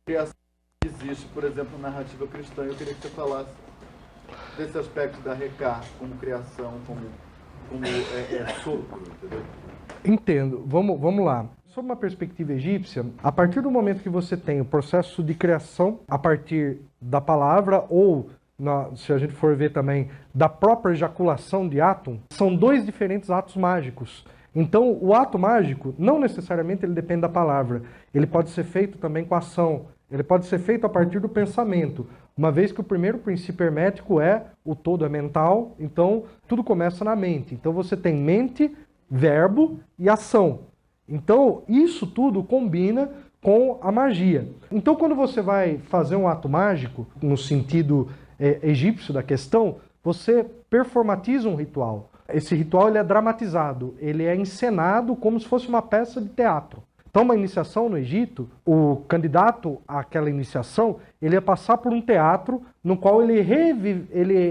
criação que existe, por exemplo, na narrativa cristã. Eu queria que você falasse desse aspecto da Recá como criação, como sopro, entendeu? Entendo. Vamos lá. Sob uma perspectiva egípcia, a partir do momento que você tem o processo de criação a partir da palavra ou se a gente for ver também, da própria ejaculação de átomo, são dois diferentes atos mágicos. Então, o ato mágico, não necessariamente ele depende da palavra. Ele pode ser feito também com a ação. Ele pode ser feito a partir do pensamento. Uma vez que o primeiro princípio hermético o todo é mental, então tudo começa na mente. Então, você tem mente, verbo e ação. Então, isso tudo combina com a magia. Então, quando você vai fazer um ato mágico, no sentido egípcio da questão, você performatiza um ritual. Esse ritual ele é dramatizado, ele é encenado como se fosse uma peça de teatro. Então, uma iniciação no Egito, o candidato àquela iniciação, ele ia passar por um teatro no qual ele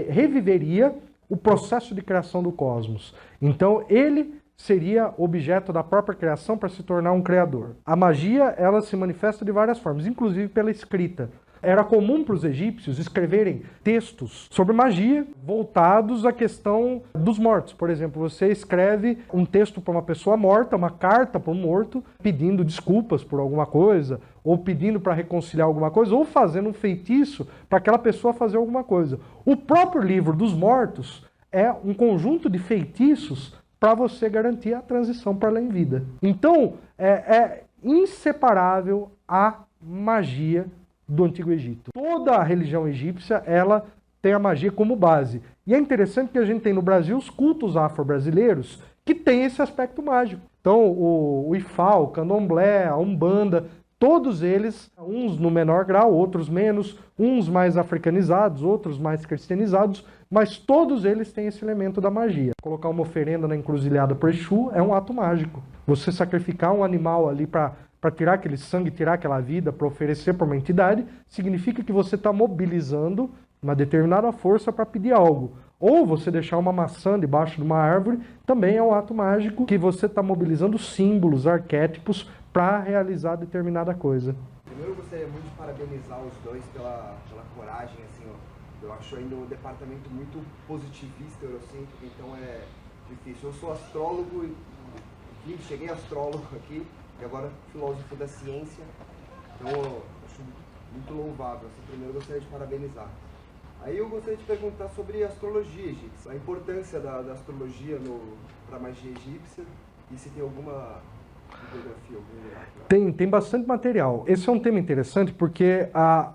reviveria o processo de criação do cosmos. Então, ele seria objeto da própria criação para se tornar um criador. A magia, ela se manifesta de várias formas, inclusive pela escrita. Era comum para os egípcios escreverem textos sobre magia voltados à questão dos mortos. Por exemplo, você escreve um texto para uma pessoa morta, uma carta para um morto, pedindo desculpas por alguma coisa, ou pedindo para reconciliar alguma coisa, ou fazendo um feitiço para aquela pessoa fazer alguma coisa. O próprio livro dos mortos é um conjunto de feitiços para você garantir a transição para além vida. Então, é inseparável a magia do Antigo Egito. Toda a religião egípcia, ela tem a magia como base. E é interessante que a gente tem no Brasil os cultos afro-brasileiros que têm esse aspecto mágico. Então, o Ifá, o Candomblé, a Umbanda, todos eles, uns no menor grau, outros menos, uns mais africanizados, outros mais cristianizados, mas todos eles têm esse elemento da magia. Colocar uma oferenda na encruzilhada para Exu é um ato mágico. Você sacrificar um animal ali para tirar aquele sangue, tirar aquela vida, para oferecer para uma entidade, significa que você está mobilizando uma determinada força para pedir algo. Ou você deixar uma maçã debaixo de uma árvore, também é um ato mágico que você está mobilizando símbolos, arquétipos, para realizar determinada coisa. Primeiro eu gostaria muito de parabenizar os dois pela coragem, assim, ó. Eu acho ainda um departamento muito positivista, eurocêntrico, então é difícil. Eu sou astrólogo e cheguei astrólogo aqui, e agora filósofo da ciência, então eu acho muito louvável. Assim, primeiro eu gostaria de parabenizar. Aí eu gostaria de perguntar sobre a astrologia egípcia, a importância da astrologia para a magia egípcia, e se tem alguma bibliografia, algum lugar? Tem bastante material. Esse é um tema interessante porque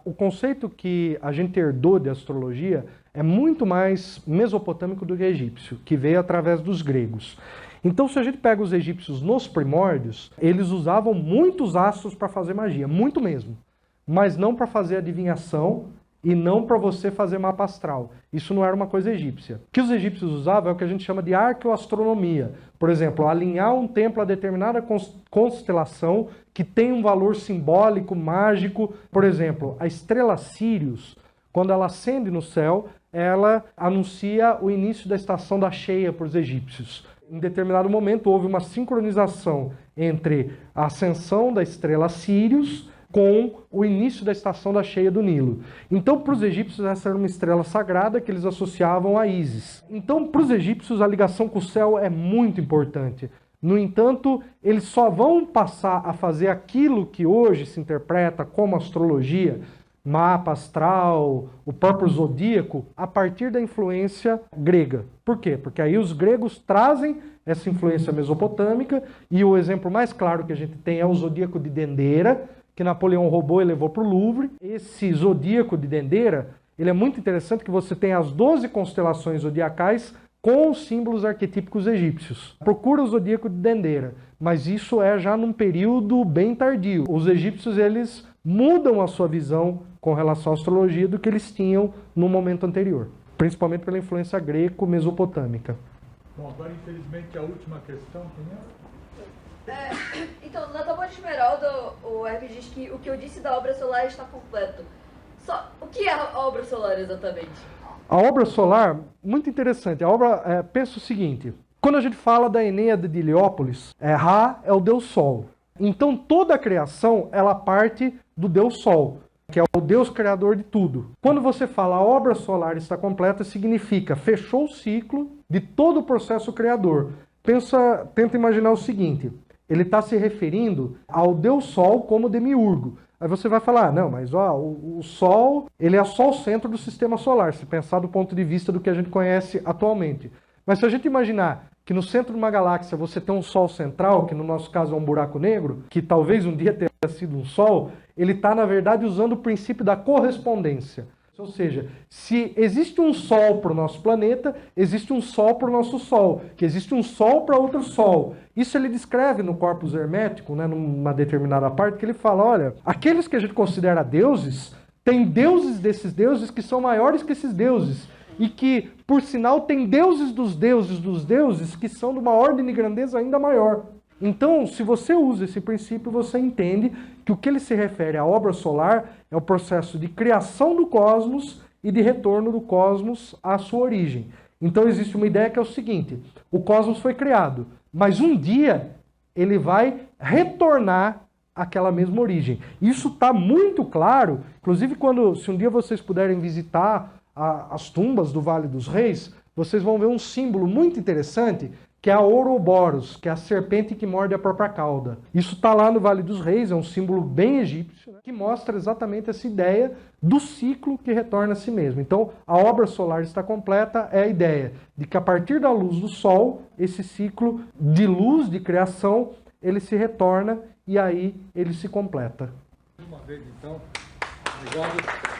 o conceito que a gente herdou de astrologia é muito mais mesopotâmico do que egípcio, que veio através dos gregos. Então, se a gente pega os egípcios nos primórdios, eles usavam muitos astros para fazer magia, muito mesmo, mas não para fazer adivinhação e não para você fazer mapa astral. Isso não era uma coisa egípcia. O que os egípcios usavam é o que a gente chama de arqueoastronomia. Por exemplo, alinhar um templo a determinada constelação que tem um valor simbólico, mágico. Por exemplo, a estrela Sírius, quando ela acende no céu, ela anuncia o início da estação da cheia para os egípcios. Em determinado momento houve uma sincronização entre a ascensão da estrela Sírius com o início da estação da cheia do Nilo. Então, para os egípcios, essa era uma estrela sagrada que eles associavam a Ísis. Então, para os egípcios, a ligação com o céu é muito importante. No entanto, eles só vão passar a fazer aquilo que hoje se interpreta como astrologia, mapa astral, o próprio zodíaco, a partir da influência grega. Por quê? Porque aí os gregos trazem essa influência mesopotâmica, e o exemplo mais claro que a gente tem é o zodíaco de Dendera, que Napoleão roubou e levou para o Louvre. Esse zodíaco de Dendera, ele é muito interessante, que você tem as 12 constelações zodiacais com os símbolos arquetípicos egípcios. Procura o zodíaco de Dendera, mas isso é já num período bem tardio. Os egípcios, eles mudam a sua visão com relação à astrologia do que eles tinham no momento anterior, principalmente pela influência greco-mesopotâmica. Bom, agora infelizmente a última questão, quem é? Então, na tábua de Esmeralda, o Hermes diz que o que eu disse da obra solar está completo. Só, o que é a obra solar exatamente? A obra solar, muito interessante. A obra, pensa o seguinte, quando a gente fala da Eneida de Heliópolis, Ra é o Deus Sol. Então toda a criação, ela parte do Deus Sol, que é o Deus criador de tudo. Quando você fala a obra solar está completa, significa fechou o ciclo de todo o processo criador. Tenta imaginar o seguinte, ele está se referindo ao Deus Sol como demiurgo. Aí você vai falar, não, mas o Sol, ele é só o centro do sistema solar, se pensar do ponto de vista do que a gente conhece atualmente. Mas se a gente imaginar que no centro de uma galáxia você tem um Sol central, que no nosso caso é um buraco negro, que talvez um dia tenha sido um Sol, ele está, na verdade, usando o princípio da correspondência. Ou seja, se existe um Sol para o nosso planeta, existe um Sol para o nosso Sol, que existe um Sol para outro Sol. Isso ele descreve no Corpus Hermético, né, numa determinada parte, que ele fala, olha, aqueles que a gente considera deuses, tem deuses desses deuses que são maiores que esses deuses. E que, por sinal, tem deuses dos deuses que são de uma ordem de grandeza ainda maior. Então, se você usa esse princípio, você entende que o que ele se refere à obra solar é o processo de criação do cosmos e de retorno do cosmos à sua origem. Então, existe uma ideia que é o seguinte, o cosmos foi criado, mas um dia ele vai retornar àquela mesma origem. Isso está muito claro, inclusive se um dia vocês puderem visitar as tumbas do Vale dos Reis, vocês vão ver um símbolo muito interessante, que é a Ouroboros, que é a serpente que morde a própria cauda. Isso está lá no Vale dos Reis, é um símbolo bem egípcio, né, que mostra exatamente essa ideia do ciclo que retorna a si mesmo. Então, a obra solar está completa, é a ideia de que a partir da luz do Sol, esse ciclo de luz, de criação, ele se retorna e aí ele se completa. Uma vez então, obrigado.